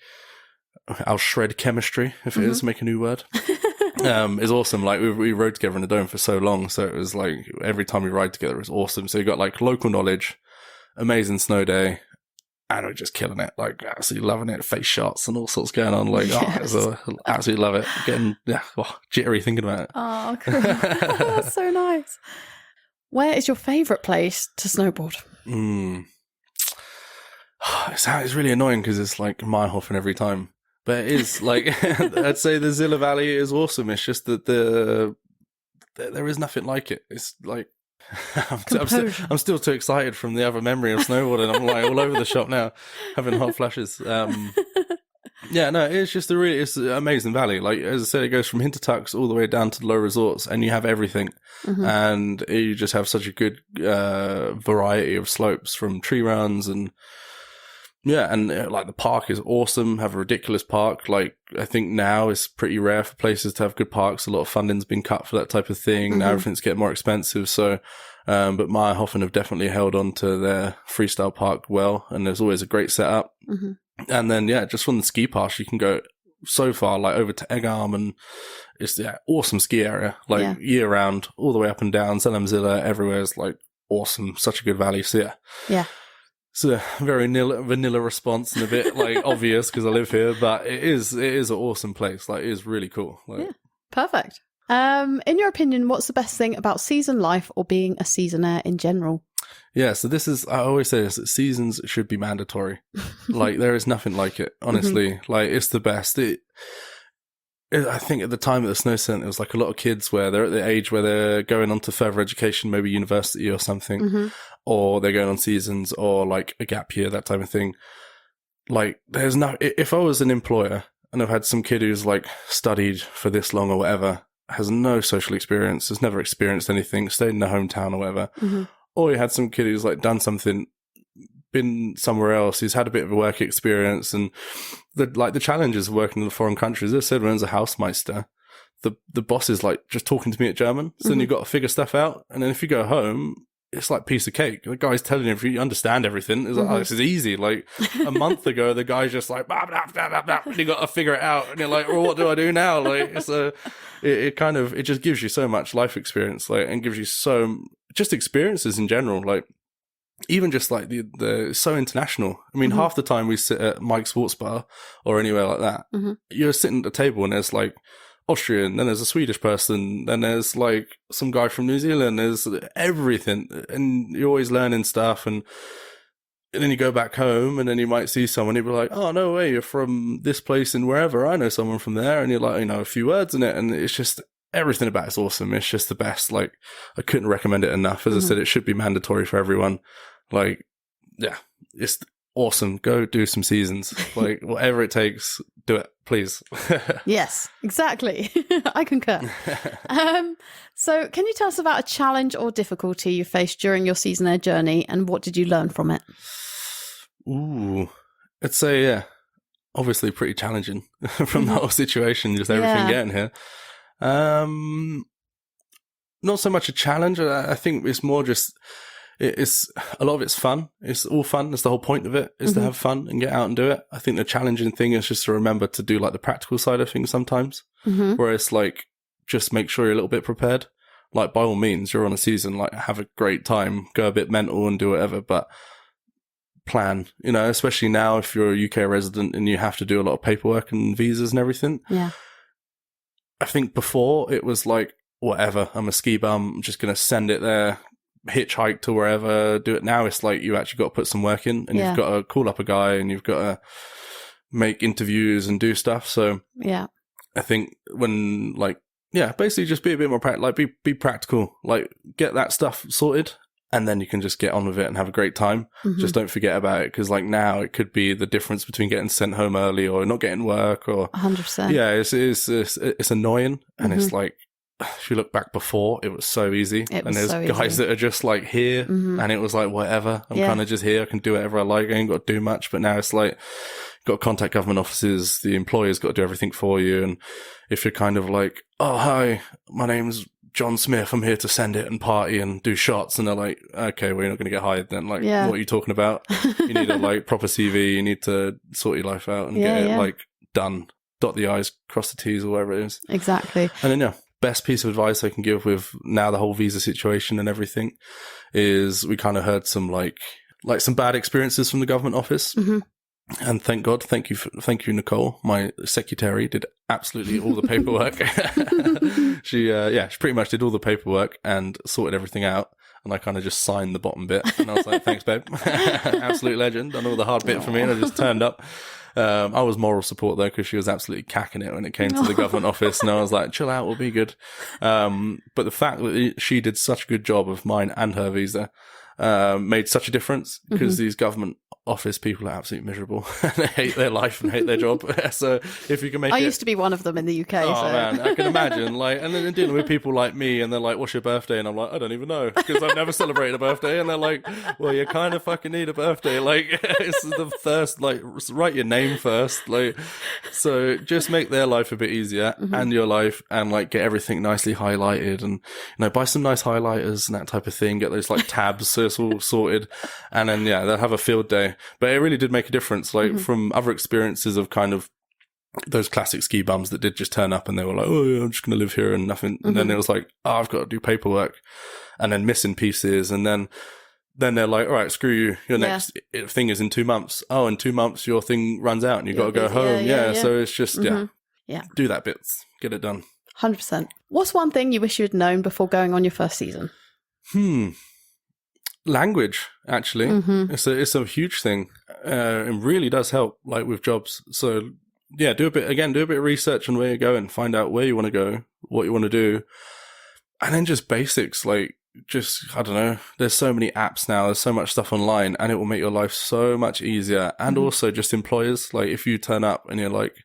I'll shred chemistry if it is, make a new word. Is awesome. Like we rode together in the dome for so long. So it was like every time we ride together, it was awesome. So you got like local knowledge, amazing snow day. And we're just killing it, like absolutely loving it. Face shots and all sorts going on. Like, absolutely love it. Getting jittery thinking about it. Oh, cool. That's so nice. Where is your favourite place to snowboard? It's really annoying because it's like Meyerhofen every time. But it is like, I'd say the Zilla Valley is awesome. It's just that there is nothing like it. It's like, I'm still too excited from the other memory of snowboarding. I'm like all over the shop now, having hot flashes. It's just it's an amazing valley. Like as I said, it goes from Hintertux all the way down to the low resorts, and you have everything, and you just have such a good variety of slopes from tree runs and. Yeah, and like the park is awesome. Have a ridiculous park. Like I think now it's pretty rare for places to have good parks. A lot of funding's been cut for that type of thing. Now everything's getting more expensive. So, but Meyerhofen have definitely held on to their freestyle park well, and there's always a great setup. And then just from the ski pass, you can go so far, like over to Eggarm, and it's awesome ski area, like year round, all the way up and down. Zellamzilla, everywhere is like awesome. Such a good valley. So yeah. It's a very vanilla response and a bit like obvious because I live here, but it is an awesome place. Like it is really cool. Like, perfect. In your opinion, what's the best thing about season life or being a seasonaire in general? Yeah, so I always say this, that seasons should be mandatory. Like there is nothing like it, honestly. Like it's the best. I think at the time at the Snow Centre, it was like a lot of kids where they're at the age where they're going on to further education, maybe university or something, or they're going on seasons or like a gap year, that type of thing. Like there's if I was an employer and I've had some kid who's like studied for this long or whatever, has no social experience, has never experienced anything, stayed in their hometown or whatever, or you had some kid who's like done something, been somewhere else, he's had a bit of a work experience, and the challenges of working in the foreign countries. As I said, when I was a Hausmeister, the boss is like just talking to me at German, so then you've got to figure stuff out, and then if you go home, it's like piece of cake. The guy's telling you if you understand everything, it's like, this is easy. Like a month ago, the guy's just like, blah, blah, blah, blah, blah, and you got to figure it out, and you're like, well, what do I do now? Like it just gives you so much life experience, like, and gives you just experiences in general, like. Even just like the so international. I mean, half the time we sit at Mike's Sports Bar or anywhere like that, you're sitting at the table and there's like Austrian, then there's a Swedish person, then there's like some guy from New Zealand, there's everything, and you're always learning stuff. And then you go back home and then you might see someone, you'd be like, oh, no way, you're from this place and wherever, I know someone from there. And you're like, a few words in it, and it's just... Everything about it's awesome. It's just the best. Like, I couldn't recommend it enough. As I said, it should be mandatory for everyone. Like, yeah, it's awesome. Go do some seasons. Like, whatever it takes, do it, please. Yes, exactly. I concur. So can you tell us about a challenge or difficulty you faced during your Seasonaire journey, and what did you learn from it? Ooh, I'd say, yeah, obviously pretty challenging from the whole situation, just everything getting here. Not so much a challenge. I think it's more just, it's a lot of it's fun. It's all fun. That's the whole point of it, is to have fun and get out and do it. I think the challenging thing is just to remember to do like the practical side of things sometimes, where it's like, just make sure you're a little bit prepared. Like, by all means, you're on a season, like, have a great time, go a bit mental and do whatever, but plan, especially now if you're a UK resident and you have to do a lot of paperwork and visas and everything. Yeah. I think before it was like, whatever, I'm a ski bum, I'm just going to send it there, hitchhike to wherever, do it. Now it's like you actually got to put some work in, and you've got to call up a guy, and you've got to make interviews and do stuff. So yeah, I think when basically just be a bit more practical, be practical, like get that stuff sorted, and then you can just get on with it and have a great time. Just don't forget about it, because like now it could be the difference between getting sent home early or not getting work, or 100%. Yeah, it's annoying, and it's like, if you look back before, it was so easy. And there's guys that are just like here, and it was like, whatever, I'm kind of just here, I can do whatever I like, I ain't got to do much. But now it's like, got to contact government offices, the employer's got to do everything for you. And if you're kind of like, oh, hi, my name's John Smith, I'm here to send it and party and do shots, and they're like, okay, well, you're not going to get hired then. Like, what are you talking about? You need a like proper CV, you need to sort your life out and get it like done, dot the I's, cross the T's, or whatever it is. Exactly. And then best piece of advice I can give with now the whole visa situation and everything is, we kind of heard some like some bad experiences from the government office. And thank God, thank you, Nicole, my secretary, did absolutely all the paperwork. She pretty much did all the paperwork and sorted everything out. And I kind of just signed the bottom bit. And I was like, thanks, babe. Absolute legend. Done all the hard bit for me. And I just turned up. I was moral support though, because she was absolutely cacking it when it came to the government office. And I was like, chill out, we'll be good. But the fact that she did such a good job of mine and her visa made such a difference, because these government office people are absolutely miserable. They hate their life and hate their job. So if you can make I used to be one of them in the UK. Man, I can imagine. Like, and then dealing with people like me, and they're like, what's your birthday? And I'm like, I don't even know, because I've never celebrated a birthday. And they're like, well, you kind of fucking need a birthday. Like, it's the first, like, write your name first. Like, so just make their life a bit easier and your life, and like get everything nicely highlighted, and buy some nice highlighters and that type of thing. Get those like tabs so it's all sorted, and then they'll have a field day. But it really did make a difference, like from other experiences of kind of those classic ski bums that did just turn up and they were like, oh yeah, I'm just going to live here and nothing. And then it was like, oh, I've got to do paperwork, and then missing pieces. And then they're like, all right, screw you. Your next thing is in 2 months. Oh, in 2 months, your thing runs out and you've got to go home. So it's just, do that bits. Get it done. 100%. What's one thing you wish you had known before going on your first season? Language, actually. It's a huge thing. It really does help, like with jobs. So do a bit of research on where you're going, find out where you want to go, what you want to do, and then just basics, like just, I don't know, there's so many apps now, there's so much stuff online, and it will make your life so much easier. And also just employers, like if you turn up and you're like,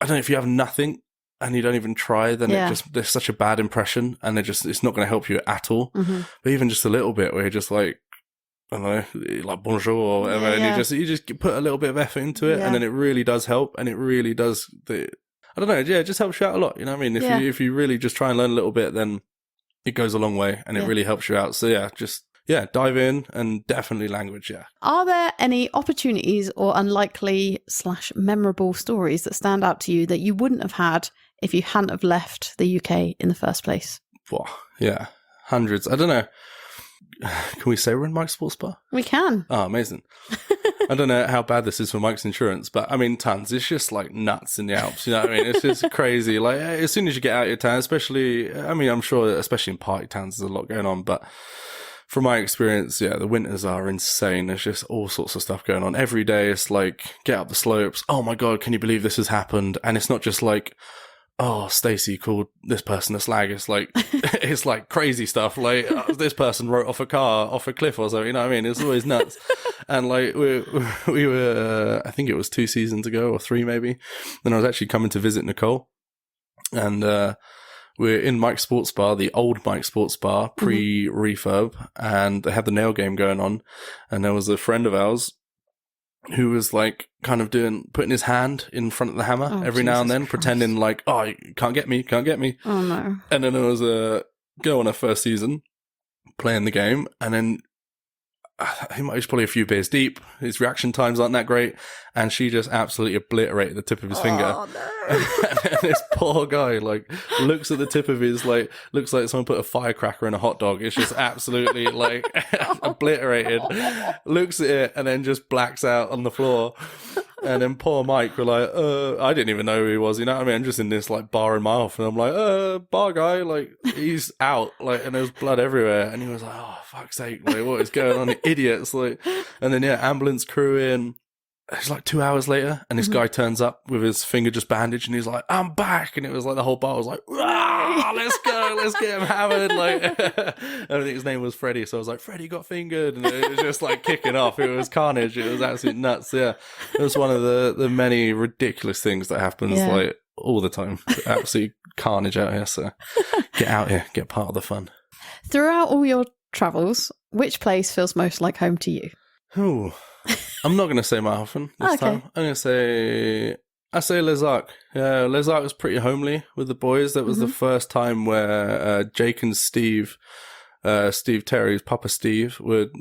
I don't know, if you have nothing and you don't even try, then there's such a bad impression, and it's not going to help you at all. But even just a little bit where you're just like, I don't know, like bonjour or whatever, and you just put a little bit of effort into it, and then it really does help, and it really does. I don't know, it just helps you out a lot. You know what I mean? If you really just try and learn a little bit, then it goes a long way, and it really helps you out. So dive in, and definitely language. Are there any opportunities or unlikely / memorable stories that stand out to you that you wouldn't have had if you hadn't have left the UK in the first place? Yeah, hundreds. I don't know. Can we say we're in Mike's Sports Bar? We can. Oh, amazing. I don't know how bad this is for Mike's insurance, but I mean, tons. It's just like nuts in the Alps. You know what I mean? It's just crazy. Like, as soon as you get out of your town, especially, I mean, I'm sure, especially in party towns, there's a lot going on, but from my experience, the winters are insane. There's just all sorts of stuff going on. Every day it's like, get up the slopes. Oh my God, can you believe this has happened? And it's not just like, oh, Stacey called this person a slag. It's like, it's like crazy stuff. Like, this person wrote off a car off a cliff or something. You know what I mean? It's always nuts. And like, we were, I think it was 2 seasons ago or 3 maybe. And I was actually coming to visit Nicole. And we're in Mike's Sports Bar, the old Mike's Sports Bar, pre-refurb. And they had the nail game going on. And there was a friend of ours who was like kind of putting his hand in front of the hammer every now and then, Christ. pretending like, oh, you can't get me. Oh no. And then there was a girl on her first season playing the game, and then he's probably a few beers deep. His reaction times aren't that great, and she just absolutely obliterated the tip of his finger. Oh no. And this poor guy like looks at the tip of his, like, looks like someone put a firecracker in a hot dog. It's just absolutely like obliterated. Looks at it and then just blacks out on the floor. And then poor Mike were like, I didn't even know who he was, you know what I mean? I'm just in this like bar in my mouth, and I'm like, bar guy, like, he's out, like, and there was blood everywhere. And he was like, oh, fuck's sake, like, what is going on? Idiots, like. And then, yeah, ambulance crew in. It's like 2 hours later, and this guy turns up with his finger just bandaged, and he's like, I'm back. And it was like the whole bar was like, let's go, let's get him hammered. Like, I think his name was Freddie, so I was like, Freddie got fingered, and it was just like kicking off. It was carnage. It was absolutely nuts. Yeah, it was one of the many ridiculous things that happens like all the time. Absolute carnage out here. So get out here, get part of the fun. Throughout all your travels, which place feels most like home to you? Ooh. I'm not going to say Marhofen this time. I'm going to say... I say Les Arcs. Yeah, Les Arcs was pretty homely with the boys. That was the first time where Jake and Steve Terry's Papa Steve, would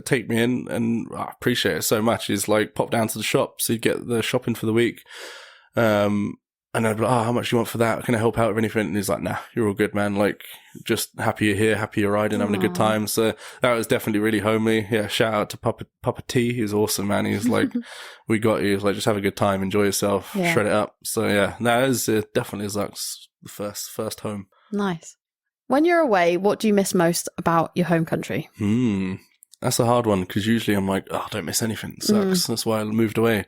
take me in, and I appreciate it so much. He's like, pop down to the shop, so you get the shopping for the week. And I'd be like, how much do you want for that? Can I help out with anything? And he's like, nah, you're all good, man. Like, just happy you're here, happy you're riding, having a good time. So that was definitely really homely. Yeah, shout out to Papa T. He's awesome, man. He's like, we got you. He's like, just have a good time, enjoy yourself, shred it up. So yeah, that is definitely Zuck's first home. Nice. When you're away, what do you miss most about your home country? That's a hard one, because usually I'm like, I don't miss anything. It sucks. That's why I moved away.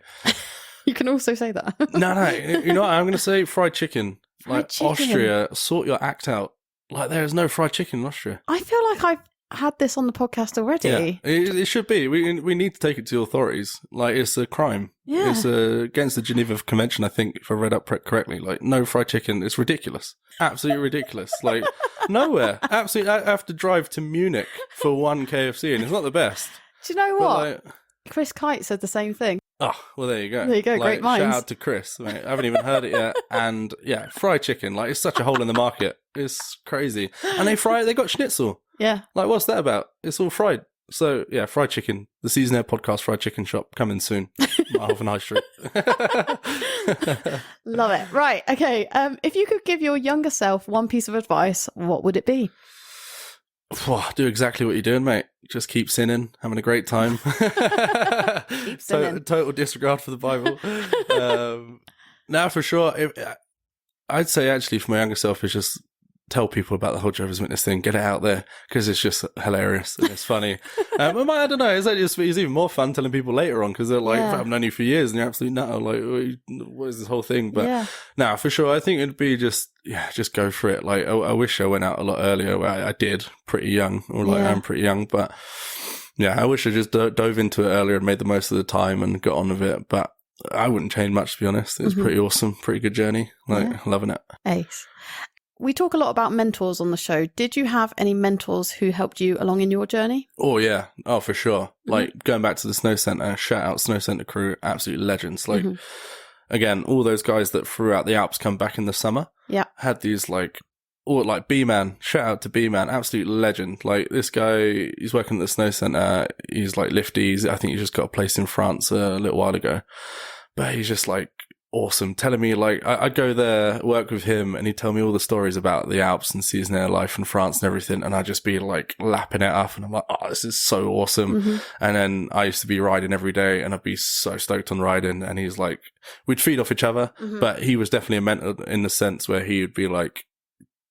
You can also say that. No. You know what? I'm going to say fried chicken. Fried chicken. Austria, sort your act out. Like, there is no fried chicken in Austria. I feel like I've had this on the podcast already. Yeah, it should be. We need to take it to the authorities. Like, it's a crime. Yeah. It's against the Geneva Convention, I think, if I read up correctly. Like, no fried chicken. It's ridiculous. Absolutely ridiculous. Like, nowhere. Absolutely. I have to drive to Munich for one KFC, and it's not the best. Do you know what? Like, Chris Kite said the same thing. Oh, well, there you go. There you go, great minds. Shout out to Chris, mate. I haven't even heard it yet. And yeah, fried chicken, like, it's such a hole in the market. It's crazy. And they got schnitzel. Yeah. Like, what's that about? It's all fried. So yeah, fried chicken. The Seasonaire podcast fried chicken shop coming soon. Marhofen High Street. Love it. Right. Okay. If you could give your younger self one piece of advice, what would it be? Do exactly what you're doing, mate. Just keep sinning, having a great time. Keep sinning. Total disregard for the Bible. Now, for sure, I'd say actually for my younger self is just tell people about the whole Jehovah's Witness thing, get it out there, because it's just hilarious and it's funny. I don't know, it's even more fun telling people later on, because they're like, I've known you for years and you're absolutely nutter, like, what is this whole thing? But now, for sure, I think it'd be just go for it. Like, I wish I went out a lot earlier. I did pretty young, or like I'm pretty young, but yeah, I wish I just dove into it earlier and made the most of the time and got on with it. But I wouldn't change much, to be honest. It was pretty awesome, pretty good journey. Like, loving it. Ace. We talk a lot about mentors on the show. Did you have any mentors who helped you along in your journey? Oh, yeah. Oh, for sure. Like, going back to the Snow Centre, shout out Snow Centre crew, absolute legends. Like, again, all those guys that throughout the Alps come back in the summer had these, like, like B-Man, shout out to B-Man, absolute legend. Like, this guy, he's working at the Snow Centre, he's like Lifty, I think he just got a place in France a little while ago. But he's just like, awesome, telling me, like, I'd go there, work with him, and he'd tell me all the stories about the Alps and Seasonaire life in France and everything, and I'd just be like lapping it up, and I'm like, oh, this is so awesome. And then I used to be riding every day, and I'd be so stoked on riding, and he's like, we'd feed off each other, but he was definitely a mentor in the sense where he would be like,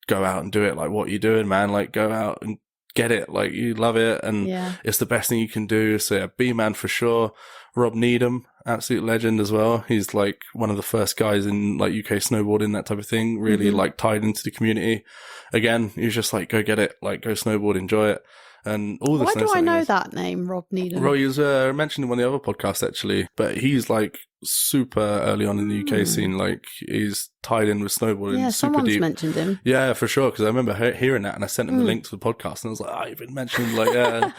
go out and do it, like, what are you doing, man? Like, go out and get it, like, you love it, and it's the best thing you can do. So yeah, B-Man for sure. Rob Needham, absolute legend as well. He's like one of the first guys in like UK snowboarding, that type of thing, really like tied into the community. Again, he's just like, go get it, like, go snowboard, enjoy it. And all the Why do I know that name, Rob Needham? Rob, he was mentioned in one of the other podcasts, actually, but he's like super early on in the UK scene. Like, he's tied in with snowboarding. Yeah, super someone's deep. mentioned him. Yeah, for sure, because I remember hearing that, and I sent him the link to the podcast, and I was like, you've been mentioned, like,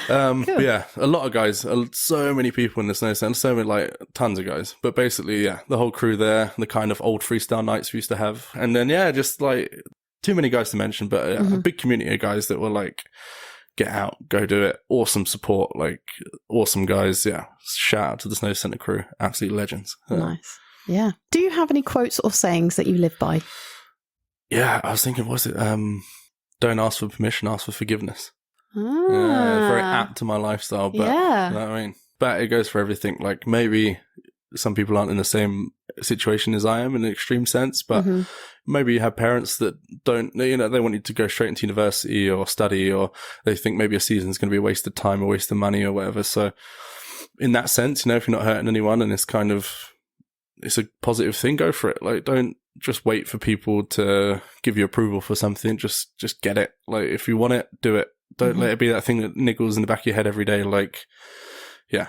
But yeah, a lot of guys, so many people in the snow centre, so many, like, tons of guys. But basically, yeah, the whole crew there, the kind of old freestyle nights we used to have. And then, yeah, just like, too many guys to mention, but a big community of guys that were like, get out, go do it. Awesome support, like, awesome guys. Yeah, shout out to the snow centre crew. Absolute legends. Nice. Yeah. Do you have any quotes or sayings that you live by? Yeah, I was thinking, was it, don't ask for permission, ask for forgiveness. Yeah, very apt to my lifestyle, but you know what I mean? But it goes for everything. Like, maybe some people aren't in the same situation as I am in an extreme sense, but maybe you have parents that don't, you know, they want you to go straight into university or study, or they think maybe a season's going to be a waste of time or waste of money or whatever. So in that sense, you know, if you're not hurting anyone and it's kind of, it's a positive thing, go for it. Like, don't just wait for people to give you approval for something. Just get it. Like, if you want it, do it. Don't let it be that thing that niggles in the back of your head every day. Like, yeah,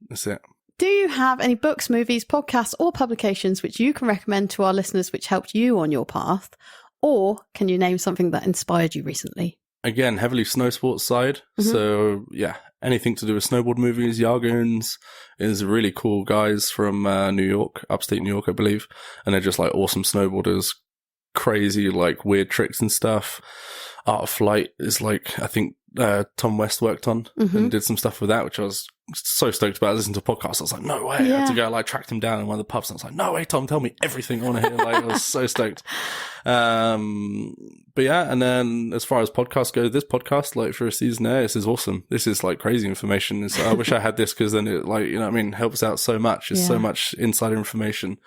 that's it. Do you have any books, movies, podcasts, or publications which you can recommend to our listeners which helped you on your path? Or can you name something that inspired you recently? Again, heavily snow sports side. So, yeah, anything to do with snowboard movies. Yargoons is really cool guys from New York, upstate New York, I believe. And they're just like awesome snowboarders, crazy, like weird tricks and stuff. Art of Flight is like, I think Tom West worked on and did some stuff with that, which I was so stoked about. I listened to a podcast. I was like, no way. I had to go, like, tracked him down in one of the pubs. And I was like, no way, Tom, tell me everything I want to hear. Like, I was so stoked. But yeah, and then as far as podcasts go, this podcast, like, for a Seasonaire, this is awesome. This is like crazy information. I wish I had this, because then it, like, you know what I mean, helps out so much. It's so much insider information.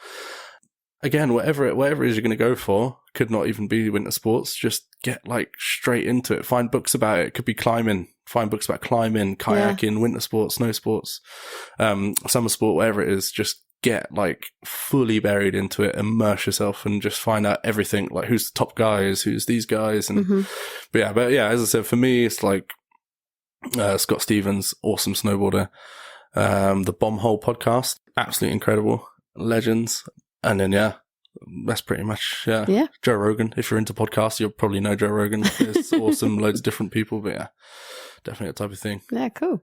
Again, whatever it is you're going to go for, could not even be winter sports. Just get, like, straight into it. Find books about it. It could be climbing. Find books about climbing, kayaking, winter sports, snow sports, summer sport, whatever it is. Just get, like, fully buried into it, immerse yourself, and just find out everything. Like, who's the top guys, who's these guys, and but yeah, as I said, for me, it's like Scott Stevens, awesome snowboarder. The Bomb Hole podcast, absolutely incredible, legends. And then, yeah, that's pretty much, Joe Rogan. If you're into podcasts, you'll probably know Joe Rogan. It's awesome, loads of different people, but yeah, definitely that type of thing. Yeah, cool.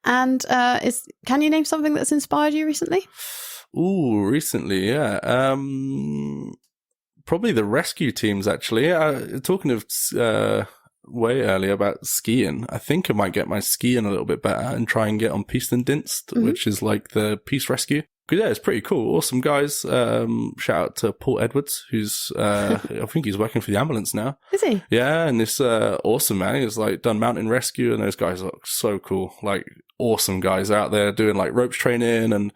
And can you name something that's inspired you recently? Ooh, recently, yeah. Probably the rescue teams, actually. Talking of way earlier about skiing, I think I might get my skiing a little bit better and try and get on Piste and Dienst, which is like the peace rescue. Because, yeah, it's pretty cool. Awesome guys. Shout out to Paul Edwards, who's, I think he's working for the ambulance now. Is he? Yeah, and this awesome man. He's, like, done mountain rescue, and those guys look so cool. Like, awesome guys out there doing, like, ropes training and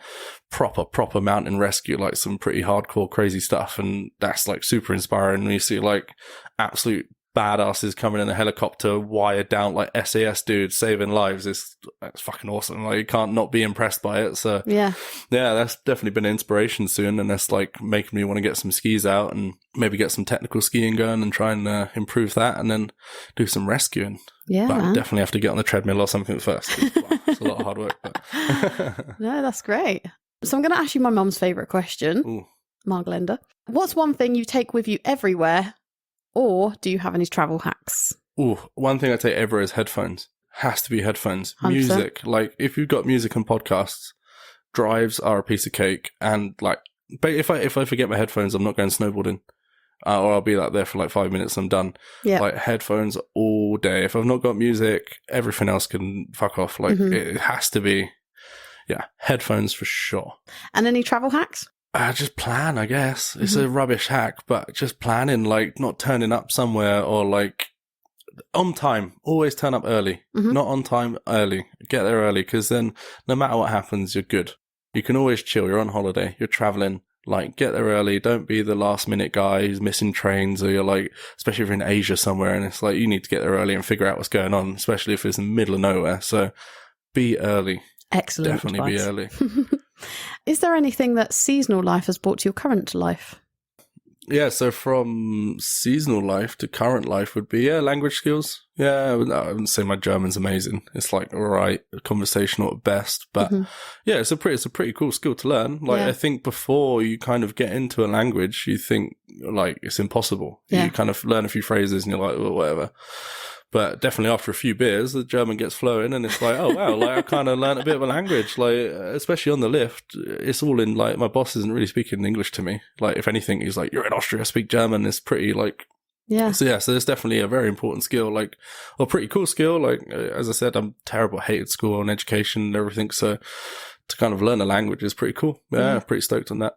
proper mountain rescue, like, some pretty hardcore, crazy stuff. And that's, like, super inspiring when you see, like, absolute badasses coming in a helicopter, wired down, like, SAS dudes saving lives. That's fucking awesome. Like, you can't not be impressed by it. So yeah, that's definitely been an inspiration soon, and that's, like, making me want to get some skis out and maybe get some technical skiing going and try and improve that, and then do some rescuing. Yeah, but I definitely have to get on the treadmill or something first. It's a lot of hard work. But no, that's great. So I'm going to ask you my mum's favourite question. Marglenda, what's one thing you take with you everywhere? Or do you have any travel hacks? One thing I take everywhere is headphones. Has to be headphones. 100%. Music. Like, if you've got music and podcasts, drives are a piece of cake. And, like, but if I forget my headphones, I'm not going snowboarding. Or I'll be, like, there for, like, 5 minutes and I'm done. Yeah. Like, headphones all day. If I've not got music, everything else can fuck off. Like, it has to be, headphones for sure. And any travel hacks? Just plan, I guess. It's a rubbish hack, but just planning, like, not turning up somewhere, or, like, on time. Always turn up early. Not on time, early. Get there early, because then no matter what happens, you're good. You can always chill. You're on holiday. You're traveling. Like, get there early. Don't be the last minute guy who's missing trains, or you're like, especially if you're in Asia somewhere, and it's like, you need to get there early and figure out what's going on, especially if it's in the middle of nowhere. So be early. Excellent. Definitely advice. Be early. Is there anything that seasonal life has brought to your current life? Yeah, so from seasonal life to current life would be, language skills. Yeah, I wouldn't say my German's amazing. It's like, all right, conversational at best. But yeah, it's a pretty cool skill to learn. Like, I think before you kind of get into a language, you think, like, it's impossible. You kind of learn a few phrases and you're like, well, whatever. But definitely after a few beers, the German gets flowing, and it's like, oh wow, like I kind of learned a bit of a language, like especially on the lift. It's all in like, my boss isn't really speaking English to me. Like if anything, he's like, you're in Austria, speak German. It's pretty like, Yeah. So there's definitely a very important skill, like, or pretty cool skill. Like as I said, I'm terrible, hated school and education and everything. So to kind of learn a language is pretty cool. Yeah, pretty stoked on that.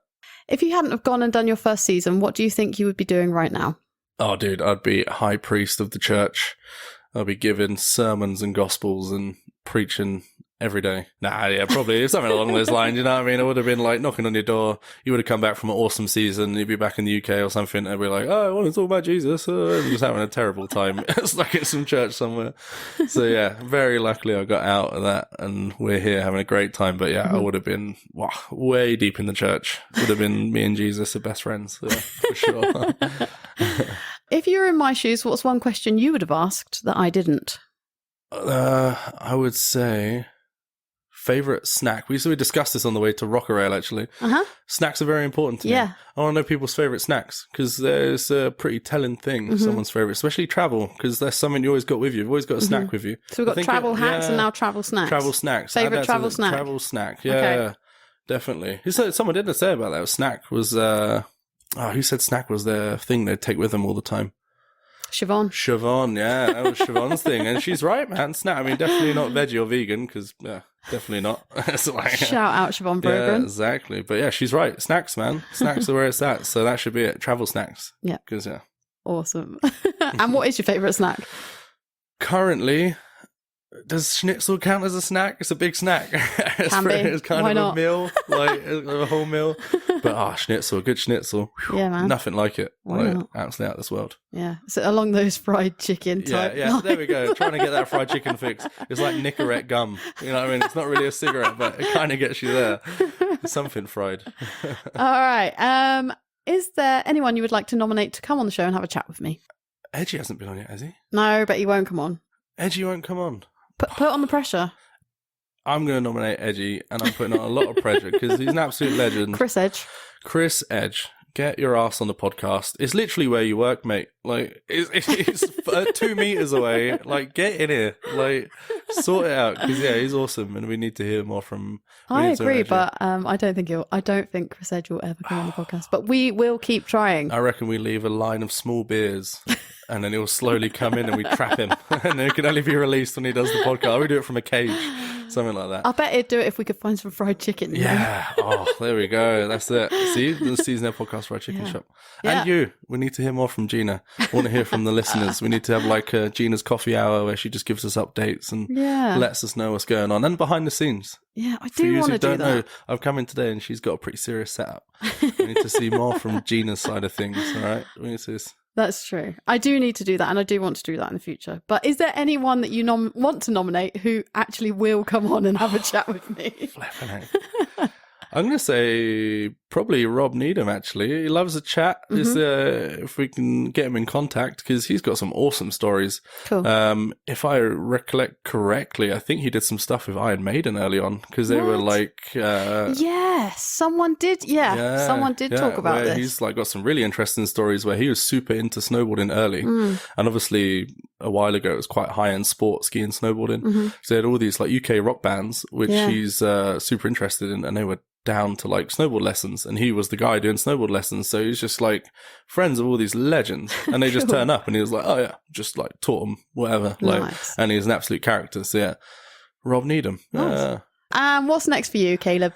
If you hadn't have gone and done your first season, what do you think you would be doing right now? Oh, dude, I'd be high priest of the church. I'd be giving sermons and gospels and preaching every day. Nah, yeah, probably something along those lines. You know what I mean? I would have been like knocking on your door. You would have come back from an awesome season. You'd be back in the UK or something. And be like, oh, I want to talk about Jesus. And just having a terrible time. It's like at some church somewhere. So yeah, very luckily I got out of that and we're here having a great time. But yeah, I would have been way deep in the church. Would have been me and Jesus are best friends. Yeah, for sure. If you were in my shoes, what's one question you would have asked that I didn't? I would say favorite snack. We discussed this on the way to Rocker Ale, actually. Snacks are very important to me. I want to know people's favorite snacks because there's a pretty telling thing, someone's favorite, especially travel, because there's something you always got with you. You've always got a snack with you. So we've got travel hacks and now travel snacks. Travel snacks. Favorite travel snack? Travel snack, yeah, definitely. Someone did say about that. Snack was, who said snack was their thing they'd take with them all the time? Siobhan, yeah, that was Siobhan's thing, and she's right, man. Snack. I mean, definitely not veggie or vegan, because definitely not. Like, shout out Siobhan Brogan. Yeah, exactly. But yeah, she's right. Snacks, man. Snacks are where it's at. So that should be it. Travel snacks. Yeah. Because awesome. And what is your favourite snack? Currently, does schnitzel count as a snack? It's a big snack. It's kind Why of not? a meal, like a whole meal. But schnitzel, good schnitzel. Yeah, man. Nothing like it. Why like not? absolutely out of this world. Yeah. So along those fried chicken type. Yeah. There we go. Trying to get that fried chicken fix. It's like Nicorette gum. You know what I mean? It's not really a cigarette, but it kind of gets you there. It's something fried. All right. Is there anyone you would like to nominate to come on the show and have a chat with me? Edgy hasn't been on yet, has he? No, but he won't come on. Edgy won't come on. Put on the pressure. I'm going to nominate Edgy, and I'm putting on a lot of pressure because he's an absolute legend. Chris Edge, get your ass on the podcast. It's literally where you work, mate. Like, it's 2 meters away. Like, get in here. Like, sort it out. Because, yeah, he's awesome, and we need to hear more from... I agree, but I don't think Chris Edge will ever come on the podcast. But we will keep trying. I reckon we leave a line of small beers, and then he'll slowly come in, and we trap him. And then it can only be released when he does the podcast. We do it from a cage. Something like that. I bet he'd do it if we could find some fried chicken. Yeah. There we go. That's it. See, the Seasonaire podcast fried chicken shop. And you. We need to hear more from Gina. I want to hear from the listeners. We need to have like Gina's coffee hour where she just gives us updates and lets us know what's going on and behind the scenes. Yeah, I do want to do that. Know, I've come in today and she's got a pretty serious setup. We need to see more from Gina's side of things. All right. We need to. That's true. I do need to do that, and I do want to do that in the future. But is there anyone that you want to nominate who actually will come on and have a chat with me? I'm going to say probably Rob Needham, actually. He loves a chat. If we can get him in contact, because he's got some awesome stories. Cool. If I recollect correctly, I think he did some stuff with Iron Maiden early on, because they were like... someone did. Someone did talk about this. He's like got some really interesting stories where he was super into snowboarding early. And obviously, a while ago, it was quite high-end sport, skiing, snowboarding. So they had all these like UK rock bands, which he's super interested in, and they were down to like snowboard lessons, and he was the guy doing snowboard lessons, so he's just like friends of all these legends, and they just turn up, and he was like, oh yeah, just like taught them whatever. Nice. And he's an absolute character. So yeah, Rob Needham. Nice. What's next for you, Caleb?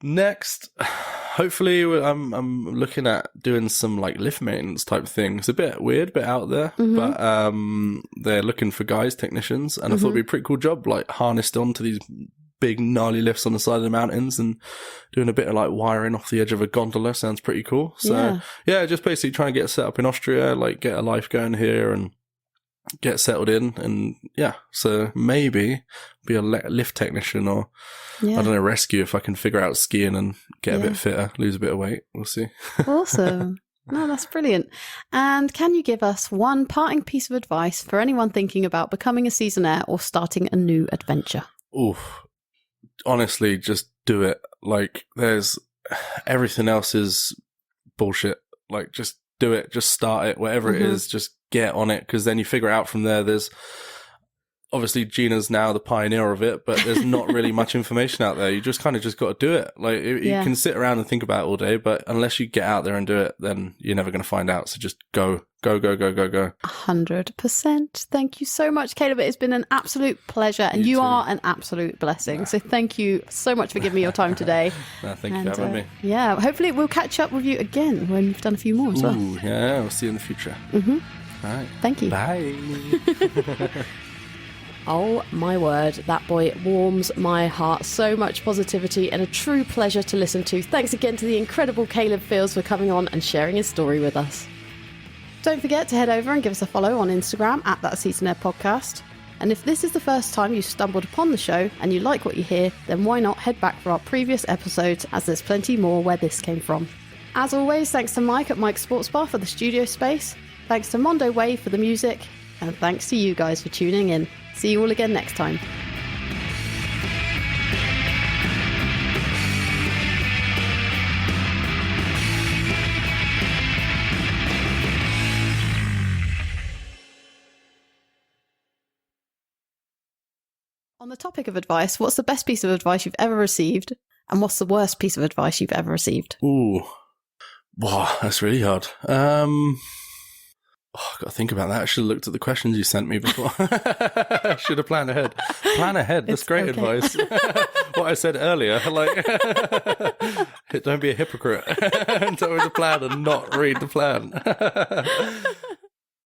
Next, hopefully I'm looking at doing some like lift maintenance type thing. It's a bit weird, bit out there, but they're looking for technicians, and I thought it'd be a pretty cool job, like harnessed onto these big gnarly lifts on the side of the mountains and doing a bit of like wiring off the edge of a gondola. Sounds pretty cool. So yeah, just basically trying to get set up in Austria, like get a life going here and get settled in, and so maybe be a lift technician or I don't know, rescue if I can figure out skiing and get a bit fitter, lose a bit of weight. We'll see. Awesome. No, that's brilliant. And can you give us one parting piece of advice for anyone thinking about becoming a Seasonaire or starting a new adventure? Oof. Honestly, just do it. Like, there's everything else is bullshit. Like, just do it. Just start it. Whatever it is, just get on it, because then you figure out from there. There's obviously Gina's now the pioneer of it, but there's not really much information out there. You just kind of just got to do it. Like you can sit around and think about it all day, but unless you get out there and do it, then you're never going to find out. So just go. 100%. Thank you so much, Caleb. It's been an absolute pleasure, and you are an absolute blessing. So thank you so much for giving me your time today. Thank you for having me. Yeah, hopefully we'll catch up with you again when you've done a few more as well. Yeah, we'll see you in the future. Mm-hmm. All right. Thank you. Bye. Oh my word, that boy warms my heart. So much positivity and a true pleasure to listen to. Thanks again to the incredible Caleb Fields for coming on and sharing his story with us. Don't forget to head over and give us a follow on Instagram at That Seasonaire Podcast. And if this is the first time you stumbled upon the show and you like what you hear, then why not head back for our previous episodes, as there's plenty more where this came from. As always, thanks to Mike at Mike's Sports Bar for the studio space, thanks to Mondo Wave for the music, and thanks to you guys for tuning in. See you all again next time. On the topic of advice, what's the best piece of advice you've ever received? And what's the worst piece of advice you've ever received? Ooh. Wow, that's really hard. I've got to think about that. I should have looked at the questions you sent me before. I should have planned ahead. Plan ahead. That's great advice. What I said earlier, like, don't be a hypocrite. Don't read the plan and not read the plan.